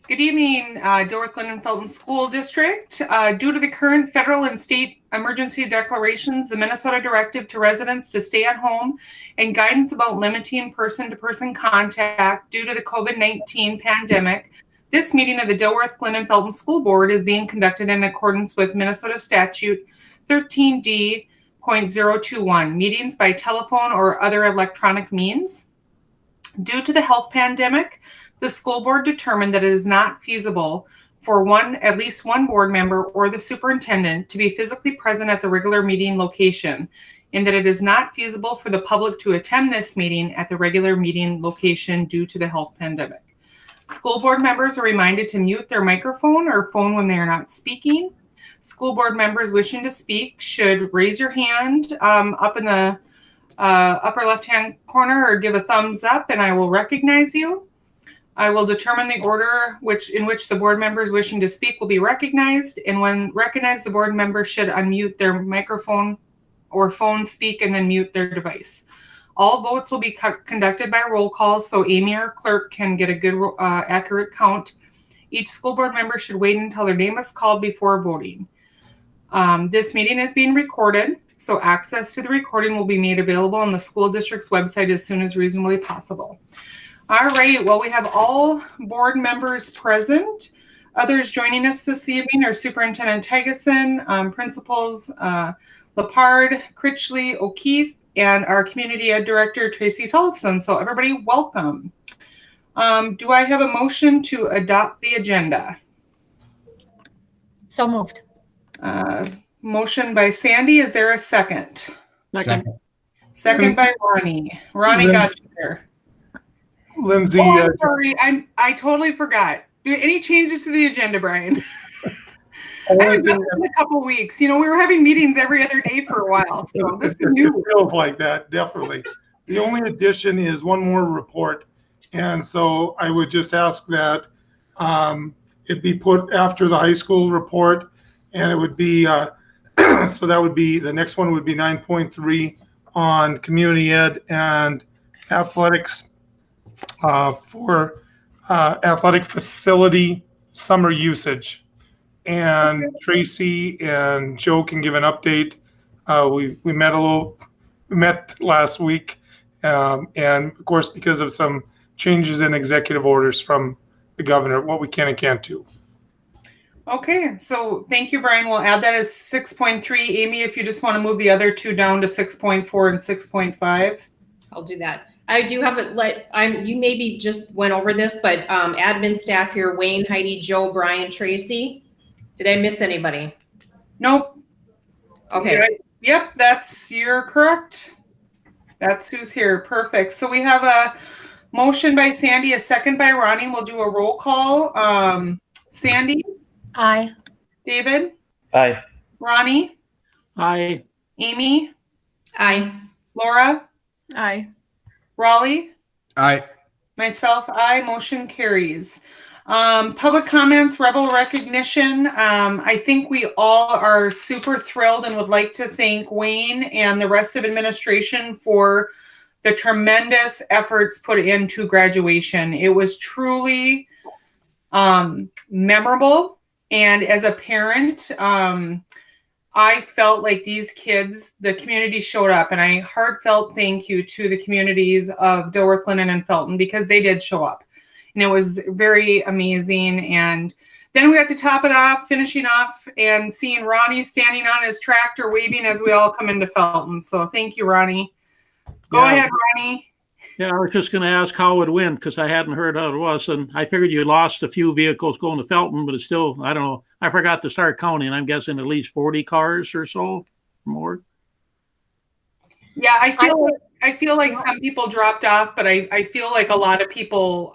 Good evening, Dilworth-Glyndon-Felton School District. Due to the current federal and state emergency declarations, the Minnesota directive to residents to stay at home, and guidance about limiting person-to-person contact due to the COVID-19 pandemic, this meeting of the Dilworth-Glyndon-Felton School Board is being conducted in accordance with Minnesota Statute 13D.021, meetings by telephone or other electronic means. Due to the health pandemic, the school board determined that it is not feasible for at least one board member or the superintendent to be physically present at the regular meeting location, and that it is not feasible for the public to attend this meeting at the regular meeting location due to the health pandemic. School board members are reminded to mute their microphone or phone when they are not speaking. School board members wishing to speak should raise your hand up in the upper left-hand corner or give a thumbs up, and I will recognize you. I will determine the order in which the board members wishing to speak will be recognized, and when recognized, the board member should unmute their microphone or phone, speak, and then mute their device. All votes will be conducted by roll call, so Amy, our clerk, can get a good, accurate count. Each school board member should wait until their name is called before voting. This meeting is being recorded, so access to the recording will be made available on the school district's website as soon as reasonably possible. All right, well, we have all board members present. Others joining us this evening are Superintendent Tygeson, Principals Lepard, Critchley, O'Keefe, and our Community Ed Director, Tracy Tollefson. So everybody, welcome. Do I have a motion to adopt the agenda? So moved. Motion by Sandy. Is there a second? Second. Second by Ronnie. Ronnie got you there. Lindsay. Oh, I'm sorry. I totally forgot. Any changes to the agenda, Brian? I haven't done this in a couple weeks. You know, we were having meetings every other day for a while, so this is new. It feels like that, definitely. The only addition is one more report, and so I would just ask that it be put after the high school report, and it would be so that would be the next one would be 9.3 on community ed and athletics. For athletic facility summer usage, and Tracy and Joe can give an update. We met last week, and of course because of some changes in executive orders from the governor, what we can and can't do. Okay, so thank you, Brian. We'll add that as 6.3. Amy, if you just want to move the other two down to 6.4 and 6.5. I'll do that. I do have it. You maybe just went over this, but admin staff here: Wayne, Heidi, Joe, Brian, Tracy. Did I miss anybody? Nope. Okay. Yep, you're correct. That's who's here. Perfect. So we have a motion by Sandy, a second by Ronnie. We'll do a roll call. Sandy. Aye. David. Aye. Ronnie. Aye. Amy. Aye. Laura. Aye. Raleigh. Aye. Myself, aye. Motion carries. Public comments, rebel recognition. I think we all are super thrilled and would like to thank Wayne and the rest of administration for the tremendous efforts put into graduation. It was truly memorable. And as a parent, I felt like these kids, the community showed up, and I heartfelt thank you to the communities of Dilworth-Glyndon-Felton because they did show up. And it was very amazing. And then we got to top it off, finishing off, and seeing Ronnie standing on his tractor waving as we all come into Felton. So thank you, Ronnie. Go ahead, Ronnie. Yeah, I was just going to ask how it went because I hadn't heard how it was. And I figured you lost a few vehicles going to Felton, but it's still, I don't know. I forgot to start counting. I'm guessing at least 40 cars or so more. Yeah, I feel like some people dropped off, but I feel like a lot of people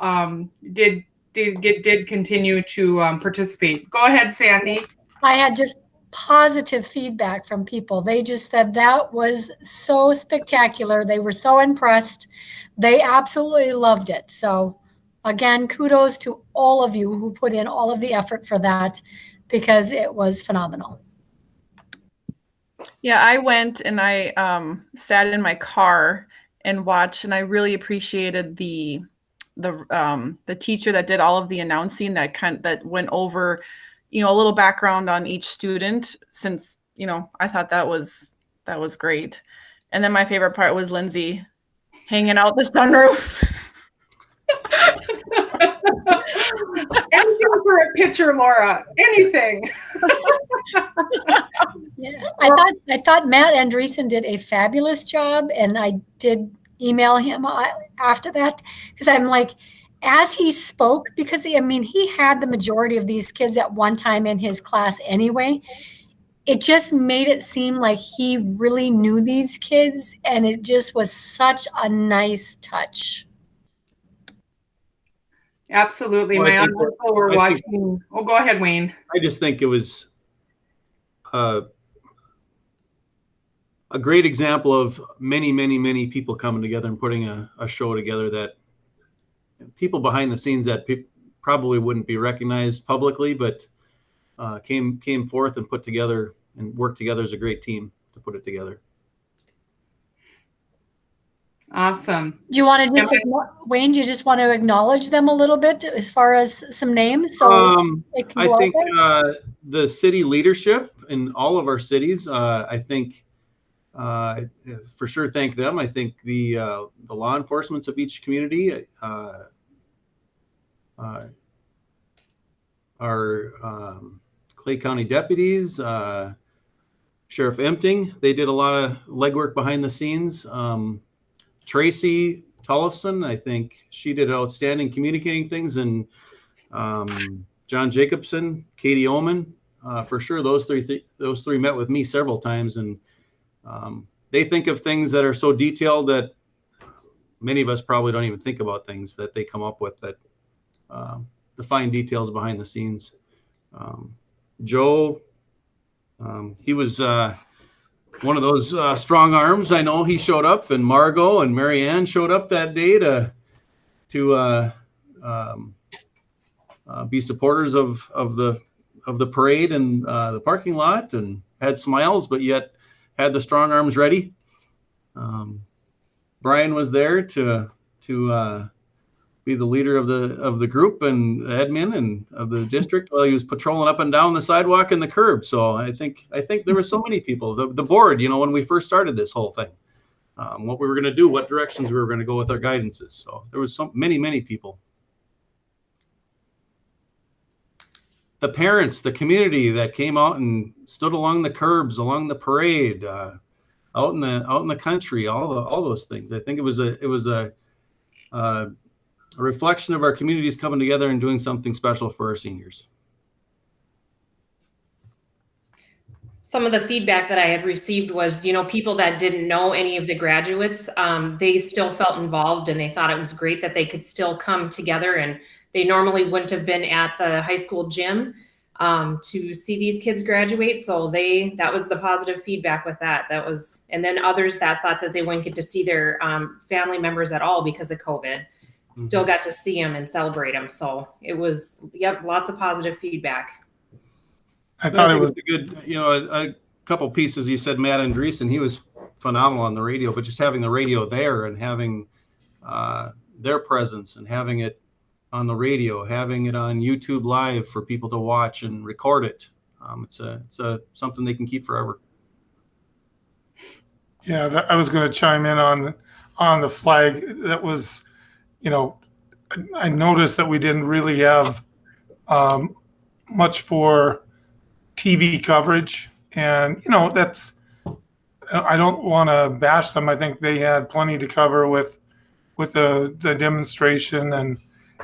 did continue to participate. Go ahead, Sandy. I had just positive feedback from people. They just said that was so spectacular. They were so impressed. They absolutely loved it. So again, kudos to all of you who put in all of the effort for that because it was phenomenal. Yeah, I went and I sat in my car and watched, and I really appreciated the the teacher that did all of the announcing that went over, a little background on each student, since, I thought that was great. And then my favorite part was Lindsay hanging out the sunroof. Anything for a picture, Laura. Anything. Yeah, I thought Matt Andreessen did a fabulous job, and I did email him after that, because I'm like, as he spoke, because he had the majority of these kids at one time in his class anyway. It just made it seem like he really knew these kids, and it just was such a nice touch. Absolutely. Well, My aunt and uncle were watching. Oh, go ahead, Wayne. I just think it was a great example of many, many, many people coming together and putting a show together that people behind the scenes that probably wouldn't be recognized publicly, but came forth and put together and worked together as a great team to put it together. Awesome. Do you want to just, Wayne, do you just want to acknowledge them a little bit as far as some names? So I think the city leadership in all of our cities, I think for sure thank them. I think the law enforcement of each community, our Clay County deputies, Sheriff Empting, they did a lot of legwork behind the scenes. Tracy Tollefson, I think she did outstanding communicating things, and John Jacobson, Katie Oman, for sure those three met with me several times, and they think of things that are so detailed that many of us probably don't even think about things that they come up with, that the fine details behind the scenes. Joe, he was one of those strong arms. I know he showed up, and Margot and Marianne showed up that day to be supporters of the parade and the parking lot, and had smiles, but yet had the strong arms ready. Brian was there to be the leader of the group and admin and of the district while he was patrolling up and down the sidewalk and the curb. So I think there were so many people. The board, when we first started this whole thing, what we were going to do, what directions we were going to go with our guidances. So there was many people. The parents, the community that came out and stood along the curbs, along the parade, out in the country, all those things. I think it was a reflection of our communities coming together and doing something special for our seniors. Some of the feedback that I had received was, people that didn't know any of the graduates, they still felt involved, and they thought it was great that they could still come together, and they normally wouldn't have been at the high school gym to see these kids graduate. So that was the positive feedback with that. And then others that thought that they wouldn't get to see their family members at all because of COVID. Still got to see them and celebrate them. So it was, lots of positive feedback. I thought it was a good, a couple pieces. You said Matt Andreessen, he was phenomenal on the radio, but just having the radio there and having their presence and having it on the radio, having it on YouTube Live for people to watch and record it. It's something they can keep forever. Yeah, I was going to chime in on the flag. That was, I noticed that we didn't really have much for TV coverage, and that's, I don't want to bash them. I think they had plenty to cover with the demonstration and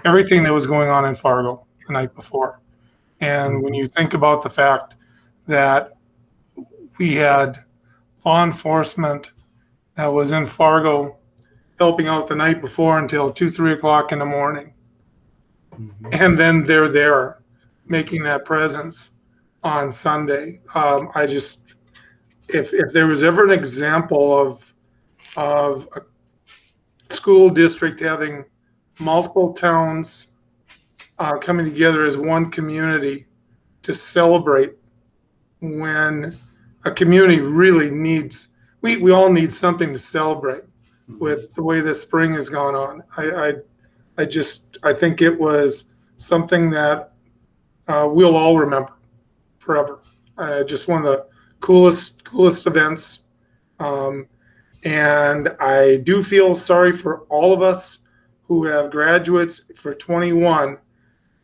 everything that was going on in Fargo the night before. And when you think about the fact that we had law enforcement that was in Fargo helping out the night before until 2-3 o'clock in the morning. And then they're there making that presence on Sunday. If there was ever an example of a school district having multiple towns coming together as one community to celebrate, when a community really needs, we all need something to celebrate with the way this spring has gone on. I I think it was something that we'll all remember forever. Just one of the coolest events. And I do feel sorry for all of us who have graduates for 21,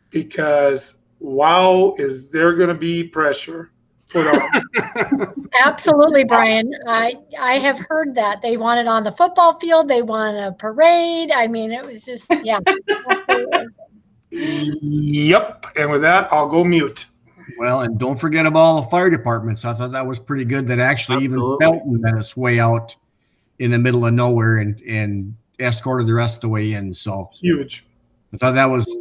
because wow, is there going to be pressure put on. Absolutely, Brian. I have heard that. They want it on the football field. They want a parade. I mean, it was just, yeah. Yep. And with that, I'll go mute. Well, and don't forget about all the fire departments. I thought that was pretty good that actually Absolutely. even Felton met us way out in the middle of nowhere and escorted the rest of the way in. So Huge. I thought that was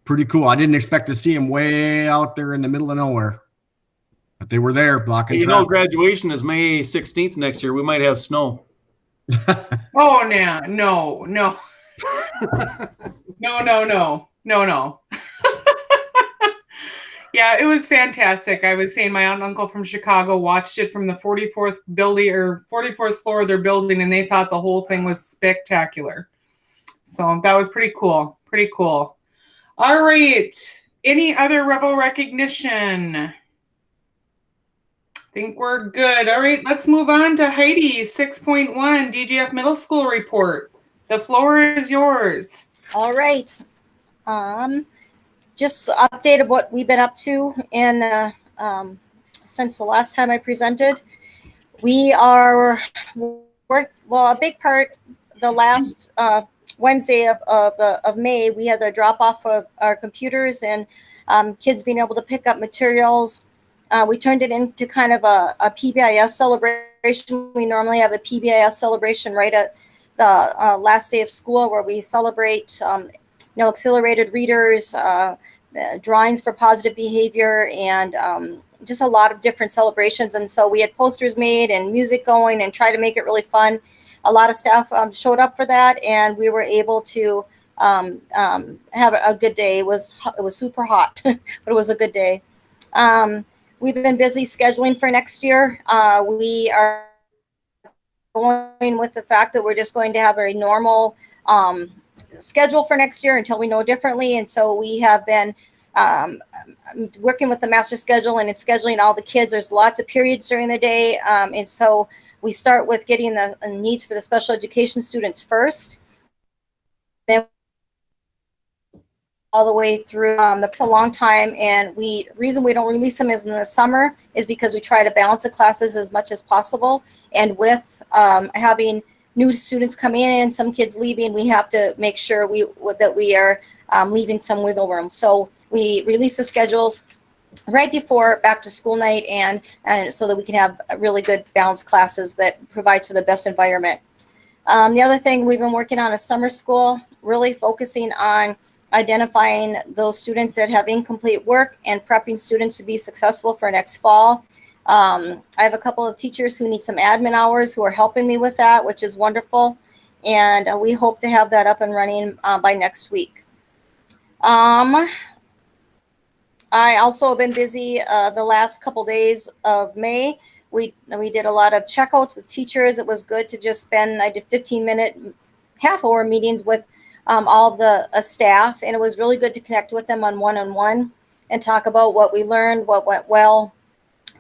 pretty cool. I didn't expect to see him way out there in the middle of nowhere, but they were there blocking You know, traffic. graduation is May 16th next year. We might have snow. Oh, no, no, no. No. Yeah, it was fantastic. I was saying my aunt and uncle from Chicago watched it from the 44th building or 44th floor of their building, and they thought the whole thing was spectacular. So that was pretty cool. Pretty cool. All right. Any other Rebel recognition? I think we're good. All right, let's move on to Heidi, 6.1 DGF Middle School Report. The floor is yours. All right. Just update of what we've been up to in since the last time I presented. We are a big part. The last Wednesday of May, we had the drop off of our computers and kids being able to pick up materials. We turned it into kind of a PBIS celebration. We normally have a PBIS celebration right at the last day of school, where we celebrate accelerated readers, drawings for positive behavior, and just a lot of different celebrations. And so we had posters made and music going and try to make it really fun. A lot of staff showed up for that, and we were able to have a good day. It was super hot, but it was a good day. We've been busy scheduling for next year. We are going with the fact that we're just going to have a normal schedule for next year until we know differently. And so we have been working with the master schedule and it's scheduling all the kids. There's lots of periods during the day. And so we start with getting the needs for the special education students first. Then all the way through. That's a long time, and reason we don't release them is in the summer is because we try to balance the classes as much as possible. And with having new students coming in and some kids leaving, we have to make sure that we are leaving some wiggle room. So we release the schedules right before back to school night, and so that we can have really good balanced classes that provides for the best environment. The other thing we've been working on is summer school, really focusing on identifying those students that have incomplete work and prepping students to be successful for next fall. I have a couple of teachers who need some admin hours who are helping me with that, which is wonderful. And we hope to have that up and running by next week. I also have been busy the last couple days of May. We did a lot of checkouts with teachers. It was good to just spend, I did 15-minute, half-hour meetings with all the staff, and it was really good to connect with them on one-on-one and talk about what we learned, what went well,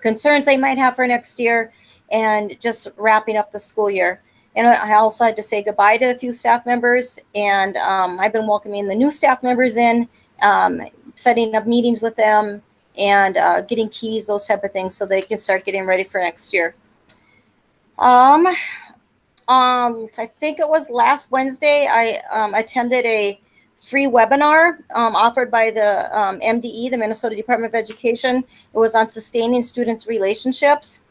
concerns they might have for next year, and just wrapping up the school year. And I also had to say goodbye to a few staff members, and I've been welcoming the new staff members in, setting up meetings with them, and getting keys, those type of things, so they can start getting ready for next year. I think it was last Wednesday, I attended a free webinar offered by the MDE, the Minnesota Department of Education. It was on sustaining students' relationships.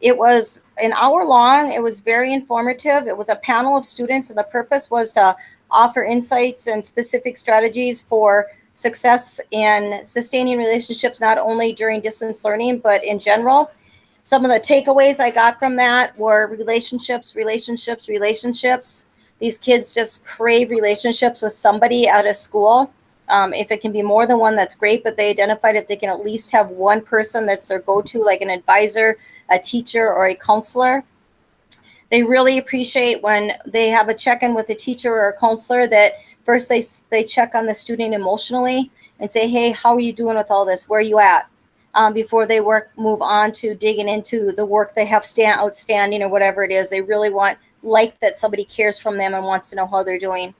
It was an hour long. It was very informative. It was a panel of students, and the purpose was to offer insights and specific strategies for success in sustaining relationships, not only during distance learning, but in general. Some of the takeaways I got from that were relationships. These kids just crave relationships with somebody out of school. If it can be more than one, that's great, but they identified if they can at least have one person that's their go-to, like an advisor, a teacher, or a counselor. They really appreciate when they have a check-in with a teacher or a counselor that first they check on the student emotionally and say, hey, how are you doing with all this? Where are you at? Before they move on to digging into the work they have outstanding or whatever it is. They really like that somebody cares from them and wants to know how they're doing.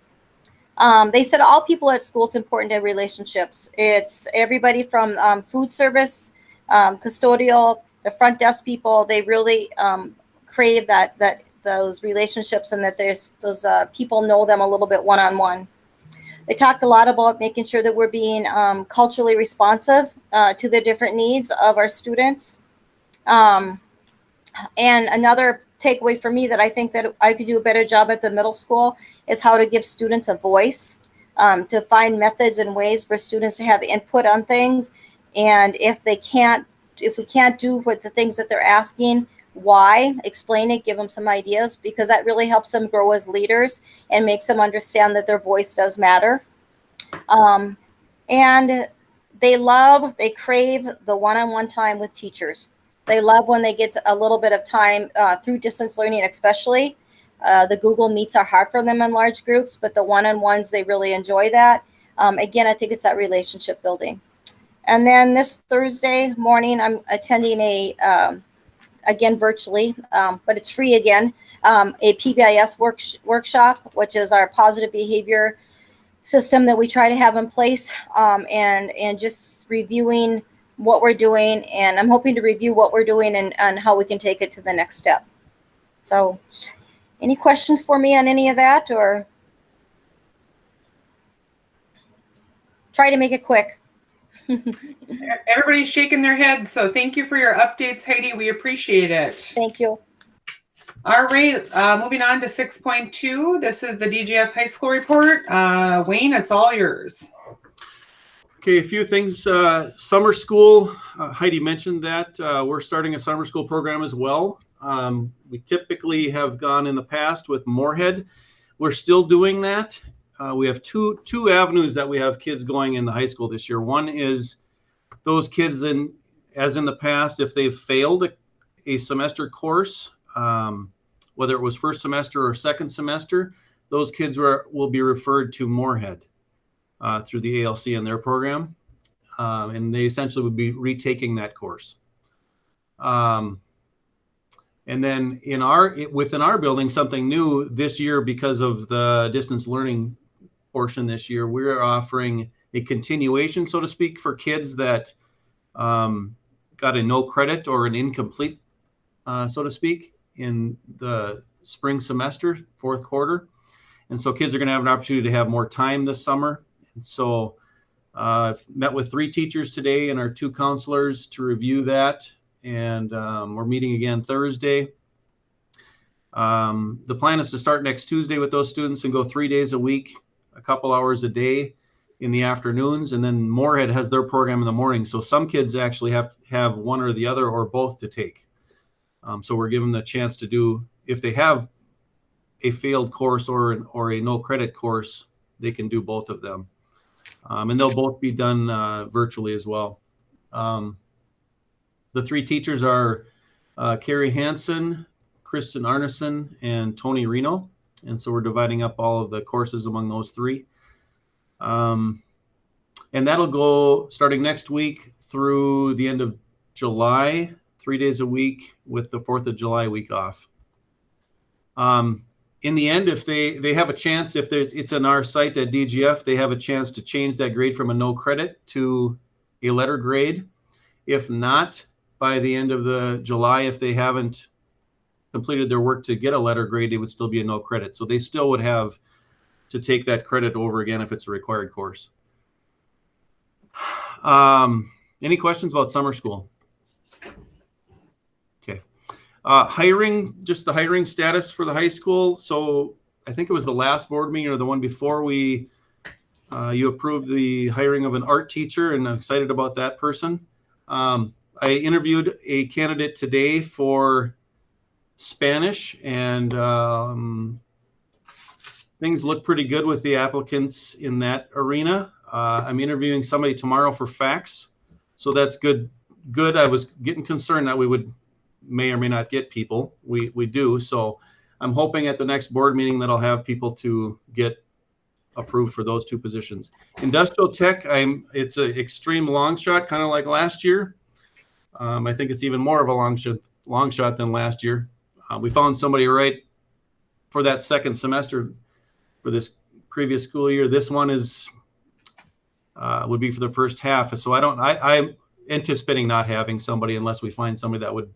They said all people at school, it's important to have relationships. It's everybody from food service, custodial, the front desk people. They really crave those relationships and that those people know them a little bit one-on-one. They talked a lot about making sure that we're being culturally responsive to the different needs of our students. And another takeaway for me that I think that I could do a better job at the middle school is how to give students a voice, to find methods and ways for students to have input on things. And if we can't do what the things that they're asking, why, explain it, give them some ideas, because that really helps them grow as leaders and makes them understand that their voice does matter. And they crave the one-on-one time with teachers. They love when they get a little bit of time through distance learning, especially. The Google Meets are hard for them in large groups, but the one-on-ones, they really enjoy that. Again, I think it's that relationship building. And then this Thursday morning, I'm attending again virtually, but it's free again, a PBIS workshop, which is our positive behavior system that we try to have in place, and just reviewing what we're doing. And I'm hoping to review what we're doing and how we can take it to the next step. So any questions for me on any of that, or try to make it quick? Everybody's shaking their heads, so thank you for your updates, Heidi. We appreciate it. Thank you. All right, moving on to 6.2. This is the DGF High School report. Wayne, it's all yours. Okay, a few things. Summer school, Heidi mentioned that we're starting a summer school program as well. We typically have gone in the past with Moorhead. We're still doing that. We have two avenues that we have kids going in the high school this year. One is those kids as in the past, if they've failed a semester course, whether it was first semester or second semester, those kids will be referred to Moorhead through the ALC in their program. And they essentially would be retaking that course. And then within our building, something new this year because of the distance learning portion this year, we're offering a continuation, so to speak, for kids that got a no credit or an incomplete, so to speak, in the spring semester, fourth quarter. And so kids are going to have an opportunity to have more time this summer. And so I've met with 3 teachers today and our 2 counselors to review that. And we're meeting again Thursday. The plan is to start next Tuesday with those students and go 3 days a week, a couple hours a day in the afternoons. And then Moorhead has their program in the morning. So some kids actually have one or the other or both to take. So we're giving them the chance to do, if they have a failed course or a no credit course, they can do both of them. And they'll both be done virtually as well. The 3 teachers are Carrie Hansen, Kristen Arneson, and Tony Reno. And so we're dividing up all of the courses among those 3. And that'll go starting next week through the end of July, 3 days a week with the 4th of July week off. In the end, if they have a chance, if it's in our site at DGF, they have a chance to change that grade from a no credit to a letter grade. If not, by the end of the July, if they haven't completed their work to get a letter grade, it would still be a no credit. So they still would have to take that credit over again if it's a required course. Any questions about summer school? Okay. Hiring, just the hiring status for the high school. So I think it was the last board meeting or the one before you approved the hiring of an art teacher, and I'm excited about that person. I interviewed a candidate today for Spanish, and things look pretty good with the applicants in that arena. I'm interviewing somebody tomorrow for fax, so that's good. I was getting concerned that we may or may not get people. We do. So I'm hoping at the next board meeting that I'll have people to get approved for those 2 positions. Industrial tech, it's an extreme long shot, kind of like last year. I think it's even more of a long shot than last year. We found somebody right for that second semester for this previous school year. This one is would be for the first half. So I'm anticipating not having somebody unless we find somebody that would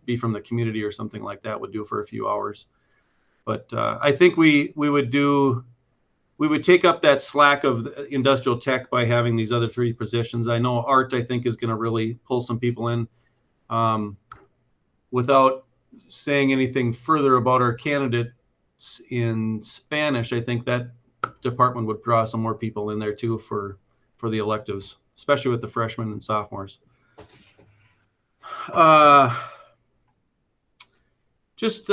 be from the community or something like that, would do for a few hours. But I think we would take up that slack of industrial tech by having these other 3 positions. I know art, I think, is going to really pull some people in. Without saying anything further about our candidates in Spanish, I think that department would draw some more people in there too for the electives, especially with the freshmen and sophomores. Just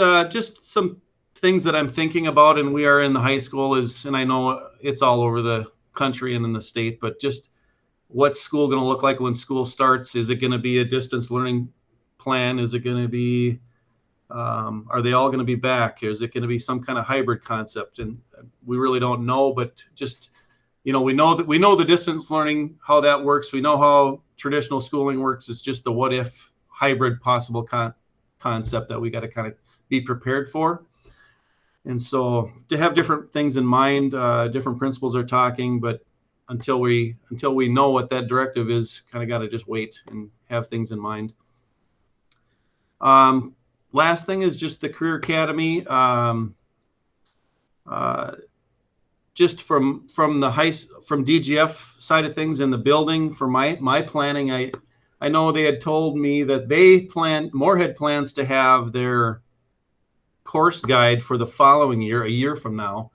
some things that I'm thinking about, and we are in the high school and I know it's all over the country and in the state, but just what's school going to look like when school starts? Is it going to be a distance learning plan? Is it going to be, are they all going to be back? Is it going to be some kind of hybrid concept? And we really don't know, but just, we know the distance learning, how that works. We know how traditional schooling works. It's just the what if hybrid possible concept that we got to kind of be prepared for. And so to have different things in mind, different principals are talking, but until we know what that directive is, kind of got to just wait and have things in mind. Last thing is just the Career Academy. Just from DGF side of things in the building, for my planning, I know they had told me that Moorhead plans to have their course guide for the following year, a year from now,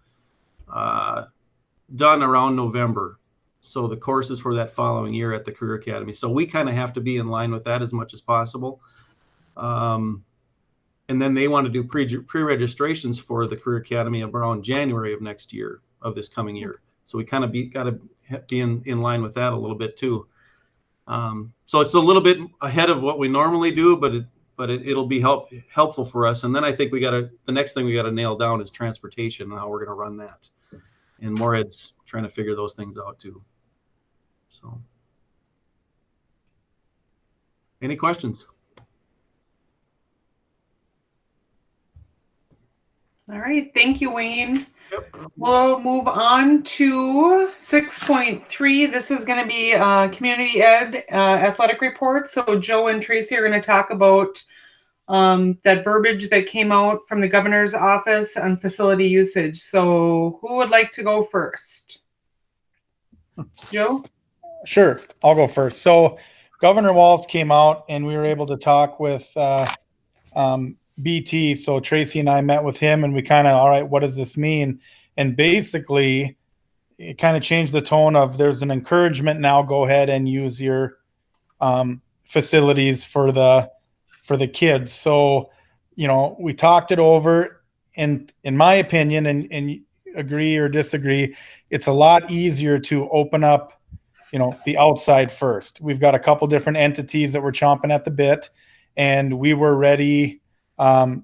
done around November. So the courses for that following year at the Career Academy. So we kind of have to be in line with that as much as possible. And then they want to do pre-registrations for the Career Academy around January of next year, of this coming year. So we kind of got to be in line with that a little bit too. So it's a little bit ahead of what we normally do, but it'll be helpful for us. And then I think the next thing we got to nail down is transportation and how we're going to run that. And Moorhead's trying to figure those things out too. So, any questions? All right, thank you, Wayne. Yep. We'll move on to 6.3. This is going to be community ed athletic report. So Joe and Tracy are going to talk about that verbiage that came out from the governor's office on facility usage. So who would like to go first? Joe? Sure, I'll go first. So Governor Walz came out and we were able to talk with BT. So Tracy and I met with him and we kind of, all right, what does this mean? And basically it kind of changed the tone of there's an encouragement now, go ahead and use your facilities for the kids. So, we talked it over, and in my opinion, and agree or disagree, it's a lot easier to open up, the outside first. We've got a couple different entities that were chomping at the bit, and we were ready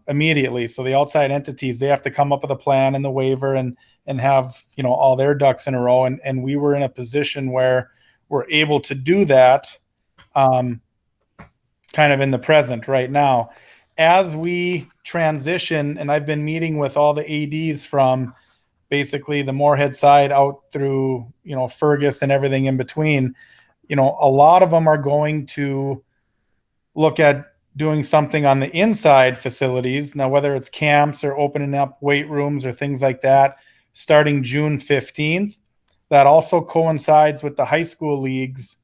immediately. So the outside entities, they have to come up with a plan and the waiver and have, all their ducks in a row. And we were in a position where we're able to do that kind of in the present right now. As we transition, and I've been meeting with all the ADs from basically the Moorhead side out through, Fergus and everything in between, a lot of them are going to look at doing something on the inside facilities. Now, whether it's camps or opening up weight rooms or things like that, starting June 15th, that also coincides with the high school league's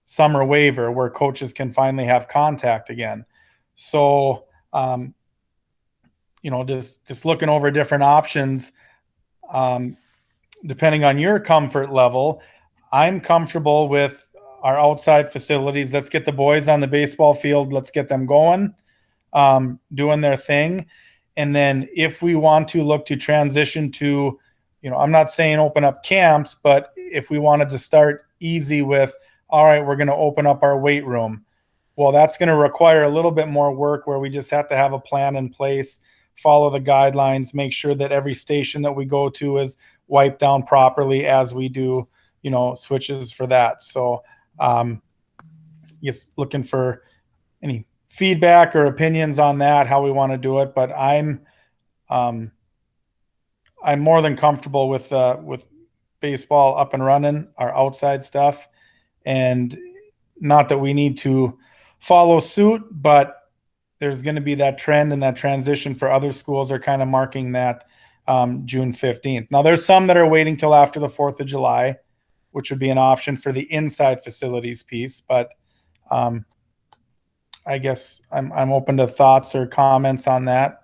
summer waiver where coaches can finally have contact again. So, just looking over different options, depending on your comfort level, I'm comfortable with our outside facilities. Let's get the boys on the baseball field. Let's get them going, doing their thing. And then if we want to look to transition to, I'm not saying open up camps, but if we wanted to start easy with, all right, we're going to open up our weight room. Well, that's going to require a little bit more work where we just have to have a plan in place follow the guidelines, make sure that every station that we go to is wiped down properly as we do, switches for that. So, just looking for any feedback or opinions on that, how we want to do it. But I'm more than comfortable with baseball up and running, our outside stuff, and not that we need to follow suit, but there's going to be that trend and that transition for other schools are kind of marking that June 15th. Now, there's some that are waiting till after the 4th of July, which would be an option for the inside facilities piece. But I guess I'm open to thoughts or comments on that.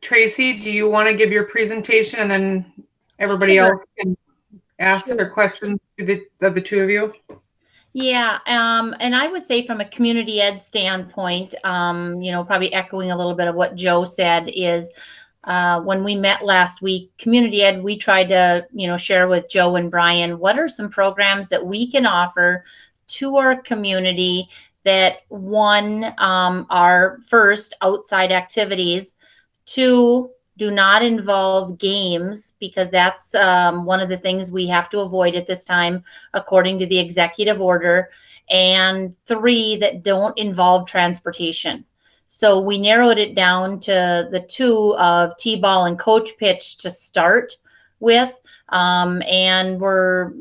Tracy, do you want to give your presentation and then everybody else can ask their questions of the two of you? Yeah, and I would say from a community ed standpoint, probably echoing a little bit of what Joe said is when we met last week, community ed, we tried to, share with Joe and Brian, what are some programs that we can offer to our community that one, are first outside activities, two, do not involve games, because that's one of the things we have to avoid at this time, according to the executive order, and three, that don't involve transportation. So we narrowed it down to the two of T-ball and coach pitch to start with, and we're,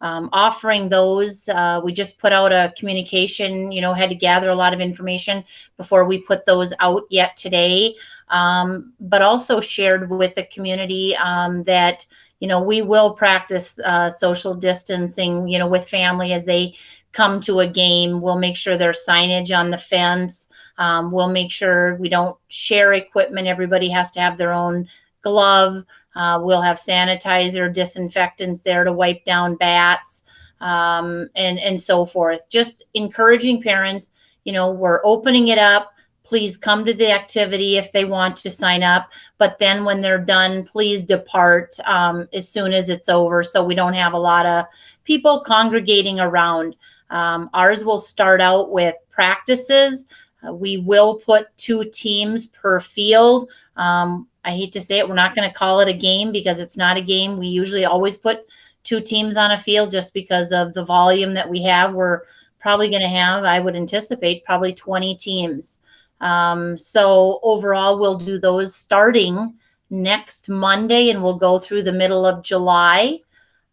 offering those. We just put out a communication, had to gather a lot of information before we put those out yet today. But also shared with the community that, we will practice social distancing, with family as they come to a game. We'll make sure there's signage on the fence. We'll make sure we don't share equipment. Everybody has to have their own glove. We'll have sanitizer, disinfectants there to wipe down bats, and so forth. Just encouraging parents, we're opening it up. Please come to the activity if they want to sign up. But then when they're done, please depart as soon as it's over, so we don't have a lot of people congregating around. Ours will start out with practices. We will put 2 teams per field. I hate to say it, we're not going to call it a game because it's not a game. We usually always put 2 teams on a field just because of the volume that we have. We're probably going to have, I would anticipate, probably 20 teams. So overall, we'll do those starting next Monday, and we'll go through the middle of July.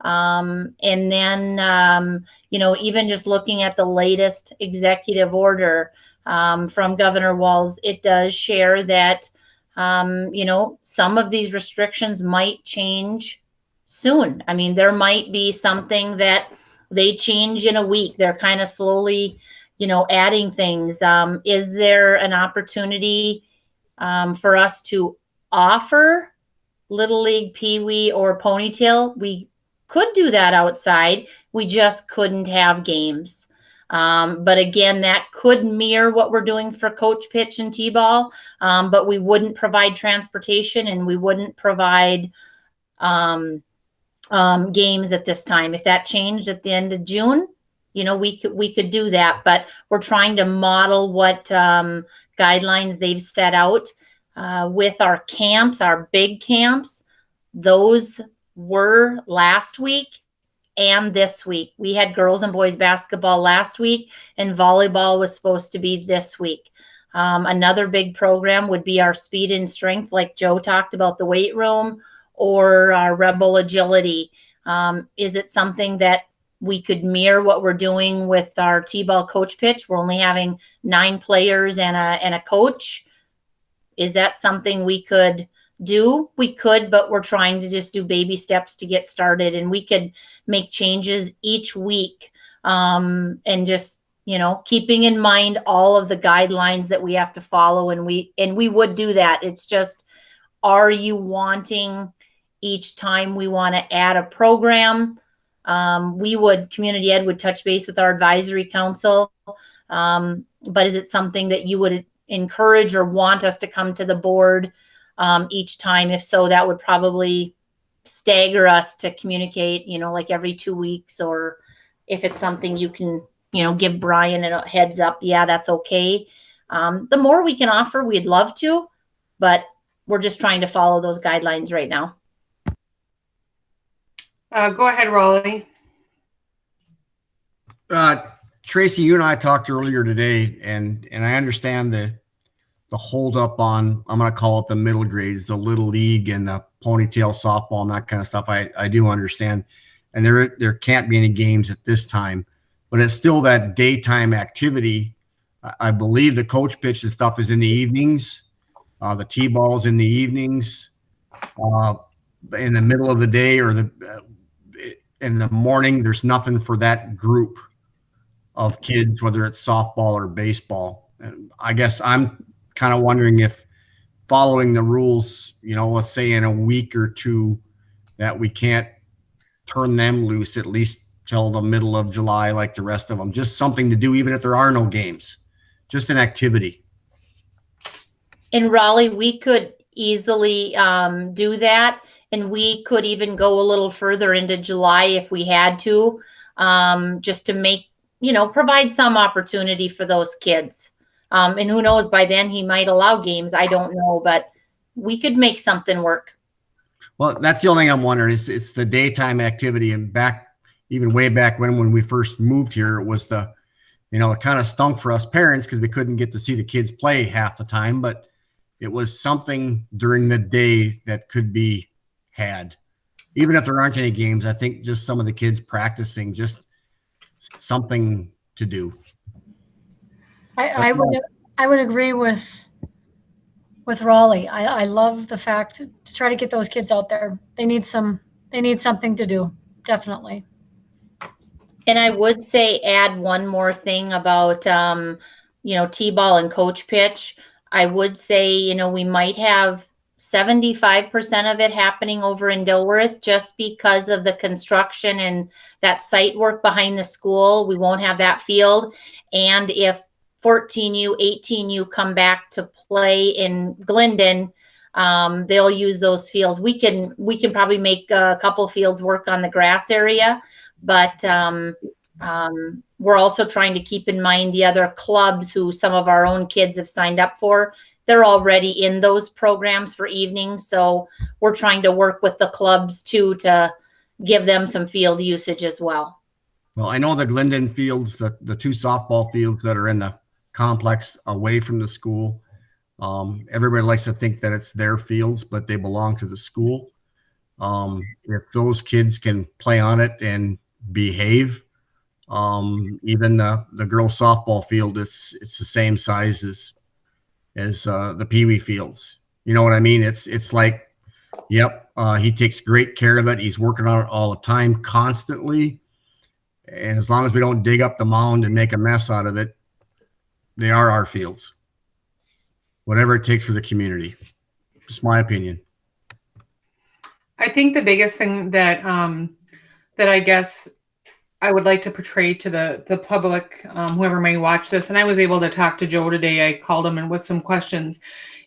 And then, even just looking at the latest executive order from Governor Walz, it does share that, some of these restrictions might change soon. I mean, there might be something that they change in a week. They're kind of slowly adding things. Is there an opportunity for us to offer Little League, Pee Wee, or Ponytail? We could do that outside. We just couldn't have games. But again, that could mirror what we're doing for coach pitch and T-ball, but we wouldn't provide transportation and we wouldn't provide games at this time. If that changed at the end of June, we could do that, but we're trying to model what guidelines they've set out with our camps, our big camps. Those were last week and this week. We had girls and boys basketball last week, and volleyball was supposed to be this week. Another big program would be our speed and strength, like Joe talked about, the weight room, or our rebel agility. Is it something that we could mirror what we're doing with our T-ball coach pitch? We're only having 9 players and a coach. Is that something we could do? We could, but we're trying to just do baby steps to get started, and we could make changes each week, and just, keeping in mind all of the guidelines that we have to follow. And we would do that. It's just, are you wanting each time we want to add a program? Community ed would touch base with our advisory council. But is it something that you would encourage or want us to come to the board each time? If so, that would probably stagger us to communicate, like every 2 weeks, or if it's something you can give Brian a heads up. Yeah, that's okay. The more we can offer, we'd love to, but we're just trying to follow those guidelines right now. Go ahead, Raleigh. Tracy, you and I talked earlier today, and I understand the hold up on, I'm going to call it the middle grades, the little league and the ponytail softball and that kind of stuff. I do understand, and there can't be any games at this time, but it's still that daytime activity. I believe the coach pitch and stuff is in the evenings, the t-balls in the evenings, in the middle of the day or in the morning. There's nothing for that group of kids, whether it's softball or baseball. And I guess I'm kind of wondering if following the rules, let's say in a week or two, that we can't turn them loose at least till the middle of July like the rest of them. Just something to do, even if there are no games, just an activity. In Raleigh, we could easily do that, and we could even go a little further into July if we had to, just to make, provide some opportunity for those kids. And who knows, by then he might allow games. I don't know, but we could make something work. Well, that's the only thing I'm wondering. It's the daytime activity, and even way back when we first moved here, it was it kind of stunk for us parents because we couldn't get to see the kids play half the time, but it was something during the day that could be had. Even if there aren't any games, I think just some of the kids practicing, just something to do. I would agree with Raleigh. I love the fact to try to get those kids out there. They need something to do, definitely. And I would say add one more thing about t-ball and coach pitch. I would say we might have 75% of it happening over in Dilworth just because of the construction and that site work behind the school. We won't have that field. And if 14U, 18U come back to play in Glyndon, they'll use those fields. We can probably make a couple fields work on the grass area, but we're also trying to keep in mind the other clubs who some of our own kids have signed up for. They're already in those programs for evenings, so we're trying to work with the clubs too to give them some field usage as well. Well, I know the Glyndon fields, the two softball fields that are in the complex away from the school. Everybody likes to think that it's their fields, but they belong to the school. If those kids can play on it and behave, even the girls softball field, it's the same size as the Pee Wee fields. You know what I mean? It's like, yep, he takes great care of it. He's working on it all the time, constantly. And as long as we don't dig up the mound and make a mess out of it, they are our fields. Whatever it takes for the community. Just my opinion. I think the biggest thing that that I guess I would like to portray to the public, whoever may watch this, and I was able to talk to Joe today. I called him and with some questions,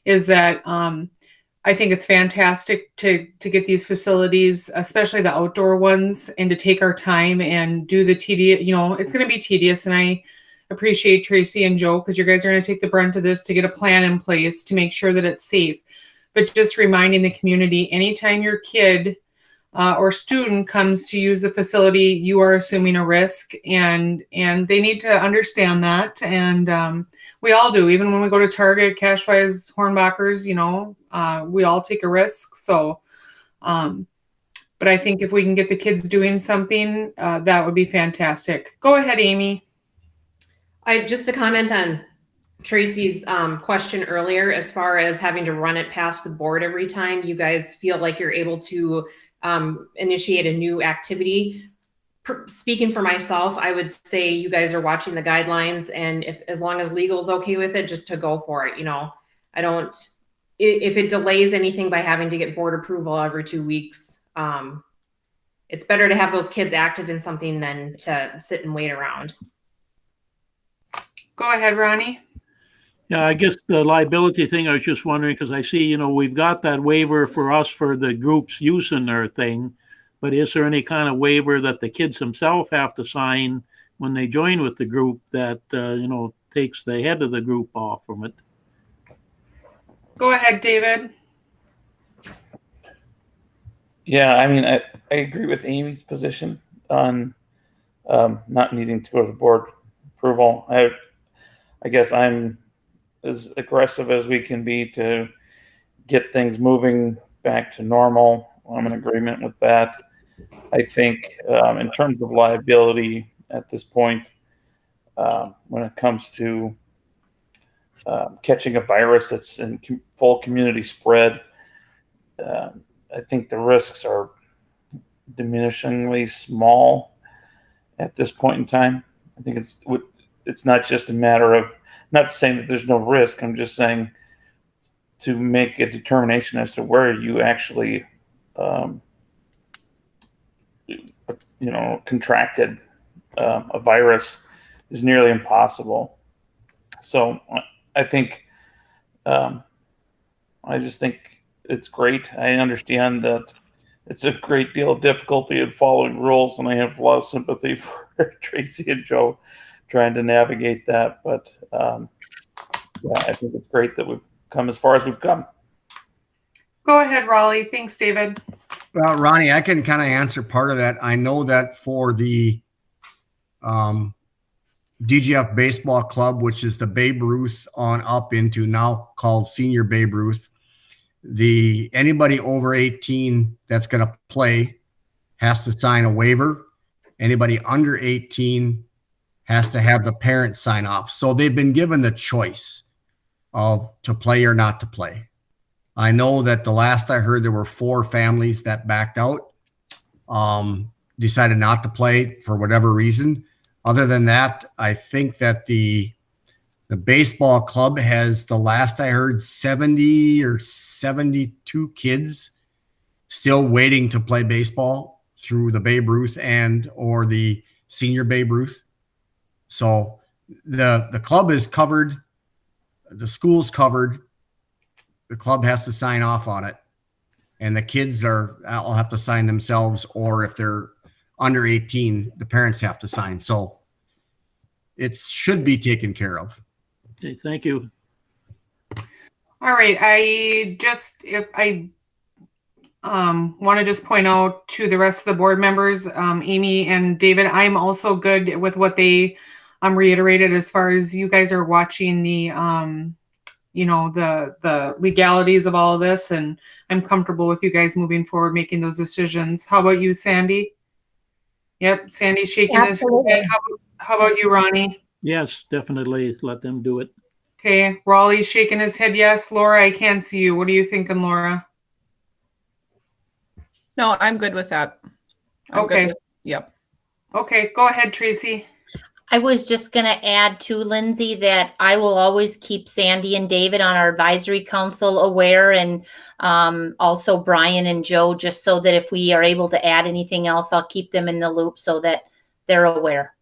is that I think it's fantastic to get these facilities, especially the outdoor ones, and to take our time and do the tedious. It's going to be tedious, and I appreciate Tracy and Joe because you guys are going to take the brunt of this to get a plan in place to make sure that it's safe. But just reminding the community, anytime your kid or student comes to use the facility, you are assuming a risk, and they need to understand that. And we all do, even when we go to Target, Cashwise, Hornbachers, we all take a risk. So, but I think if we can get the kids doing something, that would be fantastic. Go ahead, Amy. Just to comment on Tracy's question earlier, as far as having to run it past the board every time you guys feel like you're able to initiate a new activity. Speaking for myself, I would say you guys are watching the guidelines, and as long as legal is okay with it, just to go for it. I don't, if it delays anything by having to get board approval every 2 weeks, it's better to have those kids active in something than to sit and wait around. Go ahead, Ronnie. Yeah, I guess the liability thing, I was just wondering, because I see, we've got that waiver for us for the groups using their thing, but is there any kind of waiver that the kids themselves have to sign when they join with the group that, takes the head of the group off from it. Go ahead, David. Yeah, I mean, I agree with Amy's position on not needing to go to the board approval. I guess I'm as aggressive as we can be to get things moving back to normal. I'm in agreement with that. I think in terms of liability at this point, when it comes to catching a virus that's in full community spread, I think the risks are diminishingly small at this point in time. I think it's not just a matter of, not saying that there's no risk. I'm just saying to make a determination as to where you actually, contracted a virus is nearly impossible. So I think, I just think it's great. I understand that it's a great deal of difficulty in following rules, and I have a lot of sympathy for Tracy and Joe trying to navigate that. But yeah, I think it's great that we've come as far as we've come. Go ahead, Raleigh. Thanks, David. Well, Ronnie, I can kind of answer part of that. I know that for the DGF Baseball Club, which is the Babe Ruth on up into now called Senior Babe Ruth, anybody over 18 that's going to play has to sign a waiver. Anybody under 18 has to have the parents sign off. So they've been given the choice of to play or not to play. I know that the last I heard, there were 4 families that backed out, decided not to play for whatever reason. Other than that, I think that the baseball club has, the last I heard, 70 or 72 kids still waiting to play baseball through the Babe Ruth and or the Senior Babe Ruth. So the club is covered, the school's covered. The club has to sign off on it, and the kids I'll have to sign themselves, or if they're under 18, the parents have to sign. So it should be taken care of. Okay, thank you. All right. I want to just point out to the rest of the board members, Amy and David, I'm also good with what they reiterated as far as you guys are watching the the legalities of all of this, and I'm comfortable with you guys moving forward, making those decisions. How about you, Sandy? Yep, Sandy shaking his head. How about you, Ronnie? Yes, definitely let them do it. Okay, Raleigh's shaking his head yes. Laura, I can't see you. What are you thinking, Laura? No, I'm good with that. Okay. Yep. Okay, go ahead, Tracy. I was just going to add to Lindsay that I will always keep Sandy and David on our advisory council aware, and also Brian and Joe, just so that if we are able to add anything else, I'll keep them in the loop so that they're aware.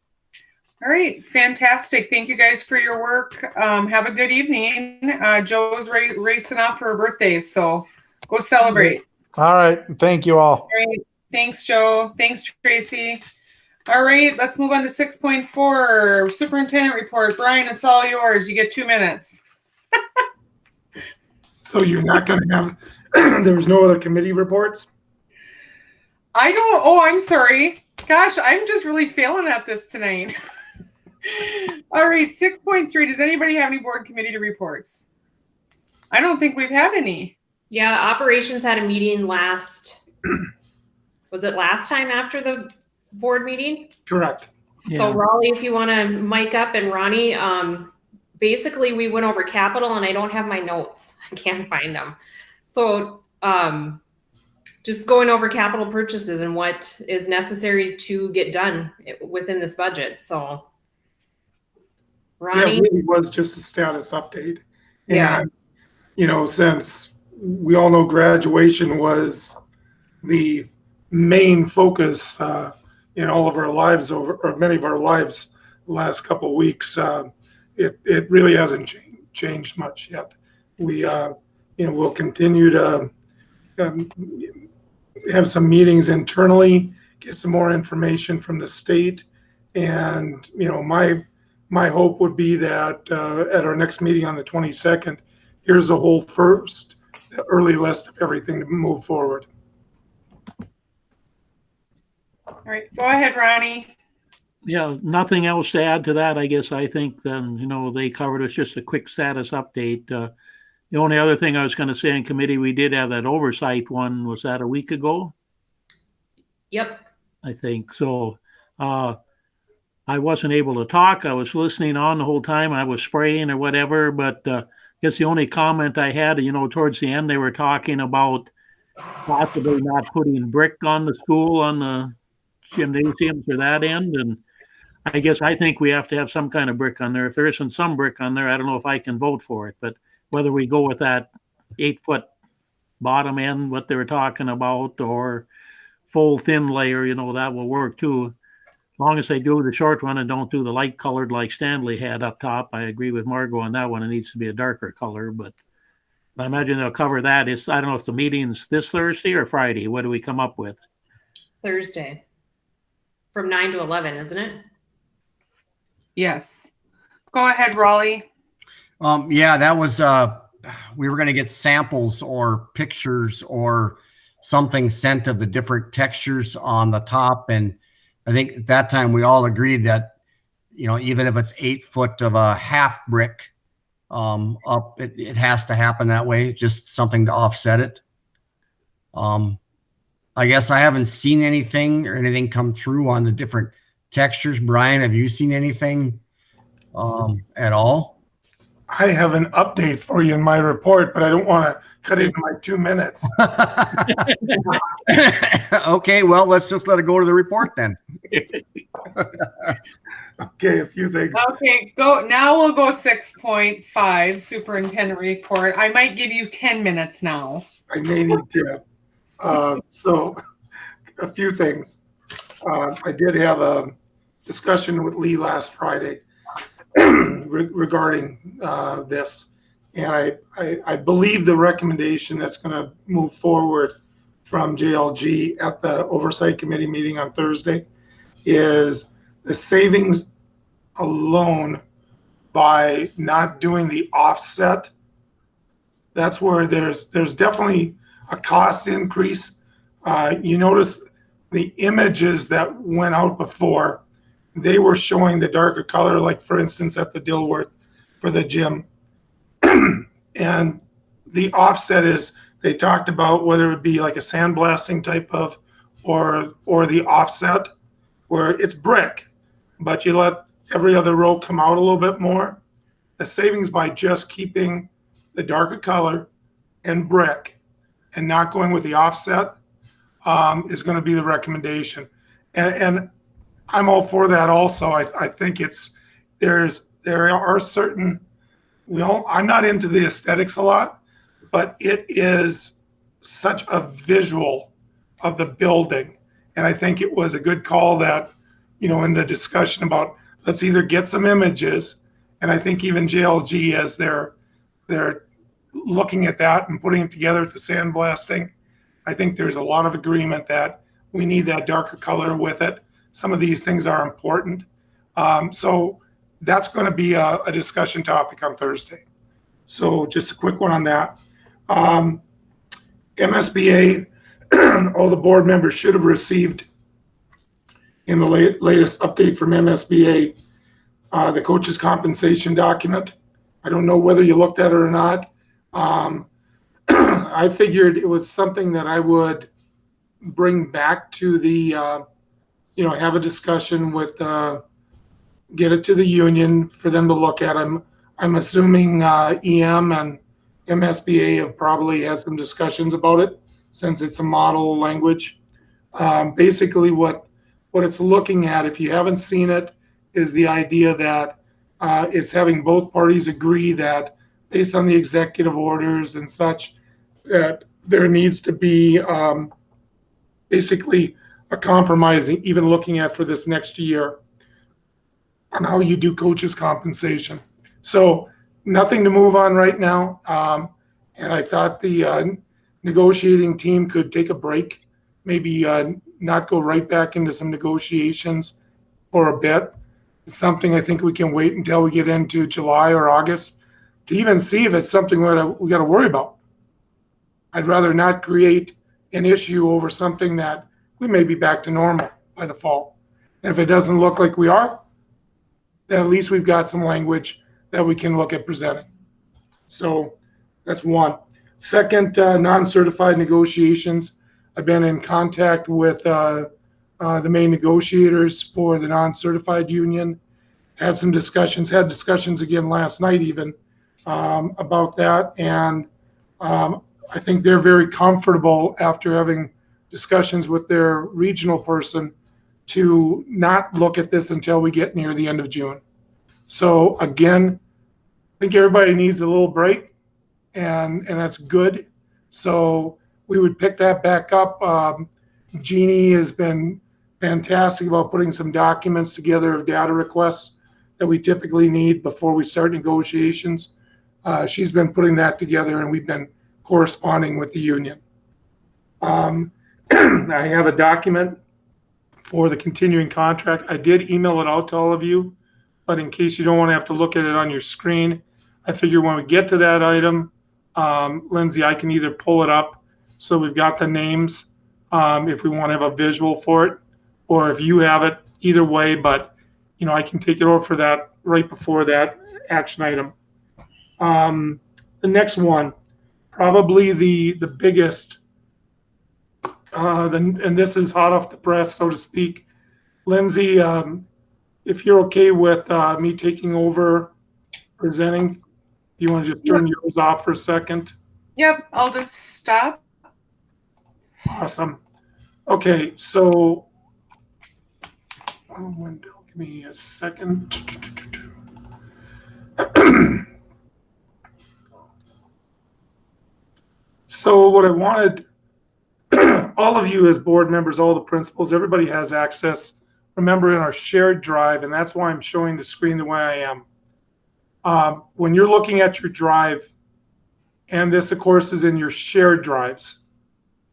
All right, fantastic. Thank you guys for your work. Have a good evening. Joe's racing off for her birthday, so go celebrate. All right. Thank you all. All right. Thanks, Joe. Thanks, Tracy. All right, let's move on to 6.4, Superintendent Report. Brian, it's all yours. You get 2 minutes. So you're not going to have, there was no other committee reports? I'm sorry. Gosh, I'm just really failing at this tonight. All right, 6.3, does anybody have any board committee reports? I don't think we've had any. Yeah, operations had a meeting was it last time after the board meeting? Correct. Yeah. So Raleigh, if you want to mic up, and Ronnie, basically we went over capital, and I don't have my notes. I can't find them. So just going over capital purchases and what is necessary to get done within this budget. So Ronnie? Yeah, it really was just a status update. Yeah. And, since we all know graduation was the main focus in all of our lives or many of our lives the last couple of weeks, it really hasn't changed much yet. We we'll continue to have some meetings internally, get some more information from the state, And, my hope would be that at our next meeting on the 22nd, here's a whole first early list of everything to move forward. All right, go ahead, Ronnie. Yeah, nothing else to add to that. I guess I think then, they covered us, just a quick status update. The only other thing I was going to say in committee, we did have that oversight one. Was that a week ago? Yep. I think so. I wasn't able to talk. I was listening on the whole time. I was spraying or whatever, but I guess the only comment I had, towards the end, they were talking about possibly not putting brick on the school, on the gymnasiums or that end. And I think we have to have some kind of brick on there. If there isn't some brick on there, I don't know if I can vote for it, but whether we go with that 8-foot bottom end, what they were talking about, or full thin layer, that will work too. As long as they do the short one and don't do the light colored like Stanley had up top. I agree with Margot on that one. It needs to be a darker color, but I imagine they'll cover that. I don't know if the meeting's this Thursday or Friday. What do we come up with? Thursday from 9 to 11, isn't it? Yes. Go ahead, Raleigh. Yeah, that was, we were going to get samples or pictures or something sent of the different textures on the top. And I think at that time we all agreed that, even if it's 8 foot of a half brick up, it has to happen that way, just something to offset it. I guess I haven't seen anything or anything come through on the different textures. Brian, have you seen anything at all? I have an update for you in my report, but I don't want to cut into my 2 minutes. Okay, well, let's just let it go to the report then. Okay, a few things. Okay, now we'll go 6.5, Superintendent Report. I might give you 10 minutes now. I may need to. So, a few things. I did have a discussion with Lee last Friday regarding this. And I believe the recommendation that's going to move forward from JLG at the Oversight Committee meeting on Thursday is the savings alone by not doing the offset. That's where there's definitely a cost increase. You notice the images that went out before, they were showing the darker color, like for instance at the Dilworth for the gym. And the offset is, they talked about whether it be like a sandblasting type of, or the offset where it's brick, but you let every other row come out a little bit more. The savings by just keeping the darker color and brick and not going with the offset is going to be the recommendation. And I'm all for that also. I think there are certain, I'm not into the aesthetics a lot, but it is such a visual of the building. And I think it was a good call that, in the discussion about, let's either get some images, and I think even JLG, as they're looking at that and putting it together at the sandblasting, I think there's a lot of agreement that we need that darker color with it. Some of these things are important. So that's going to be a discussion topic on Thursday. So just a quick one on that. MSBA, all the board members should have received in the latest update from MSBA, the coach's compensation document. I don't know whether you looked at it or not. I figured it was something that I would bring back to the, have a discussion with, get it to the union for them to look at. I'm assuming EM and MSBA have probably had some discussions about it since it's a model language. Basically what it's looking at, if you haven't seen it, is the idea that it's having both parties agree that based on the executive orders and such, that there needs to be basically a compromise, even looking at for this next year, on how you do coaches' compensation. So nothing to move on right now. And I thought the negotiating team could take a break, maybe not go right back into some negotiations for a bit. It's something I think we can wait until we get into July or August to even see if it's something we got to worry about. I'd rather not create an issue over something that we may be back to normal by the fall. And if it doesn't look like we are, then at least we've got some language that we can look at presenting. So that's one. Second, non-certified negotiations. I've been in contact with the main negotiators for the non-certified union. Had discussions again last night even about that. And I think they're very comfortable after having discussions with their regional person to not look at this until we get near the end of June. So again, I think everybody needs a little break, and that's good. So we would pick that back up. Jeannie has been fantastic about putting some documents together of data requests that we typically need before we start negotiations. She's been putting that together, and we've been corresponding with the union. I have a document for the continuing contract. I did email it out to all of you, but in case you don't want to have to look at it on your screen, I figure when we get to that item, Lindsay, I can either pull it up so we've got the names if we want to have a visual for it, or if you have it, either way, but I can take it over for that right before that action item. The next one, probably the biggest, and this is hot off the press, so to speak. Lindsay, if you're okay with me taking over presenting, you want to just turn yours off for a second? Yep, I'll just stop. Awesome. Okay, so give me a second. So what I wanted, all of you as board members, all the principals, everybody has access, remember, in our shared drive, and that's why I'm showing the screen the way I am. When you're looking at your drive, and this, of course, is in your shared drives.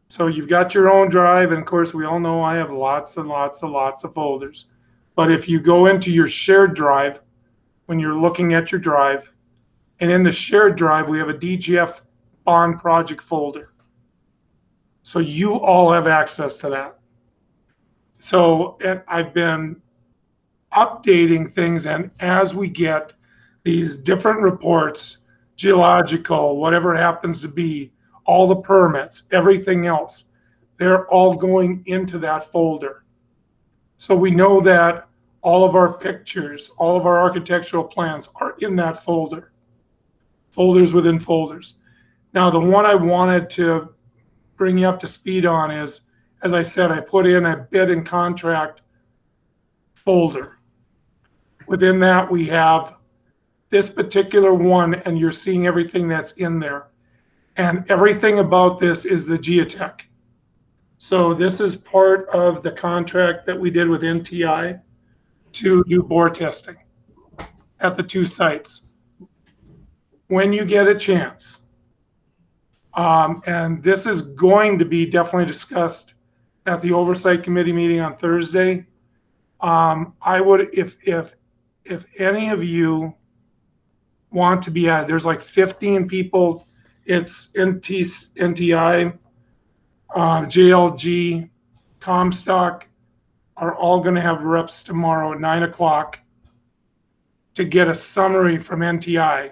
So you've got your own drive, and of course, we all know I have lots and lots and lots of folders. But if you go into your shared drive, when you're looking at your drive, and in the shared drive, we have a DGF bond project folder. So you all have access to that. So I've been updating things, and as we get these different reports, geological, whatever it happens to be, all the permits, everything else, they're all going into that folder. So we know that all of our pictures, all of our architectural plans are in that folder, folders within folders. Now, the one I wanted to bring you up to speed on is, as I said, I put in a bid and contract folder. Within that, we have this particular one, and you're seeing everything that's in there. And everything about this is the geotech. So this is part of the contract that we did with NTI to do bore testing at the two sites. When you get a chance, and this is going to be definitely discussed at the oversight committee meeting on Thursday. I would, if any of you want to be added, there's like 15 people. It's NTI, JLG, Comstock are all going to have reps tomorrow at 9 o'clock to get a summary from NTI.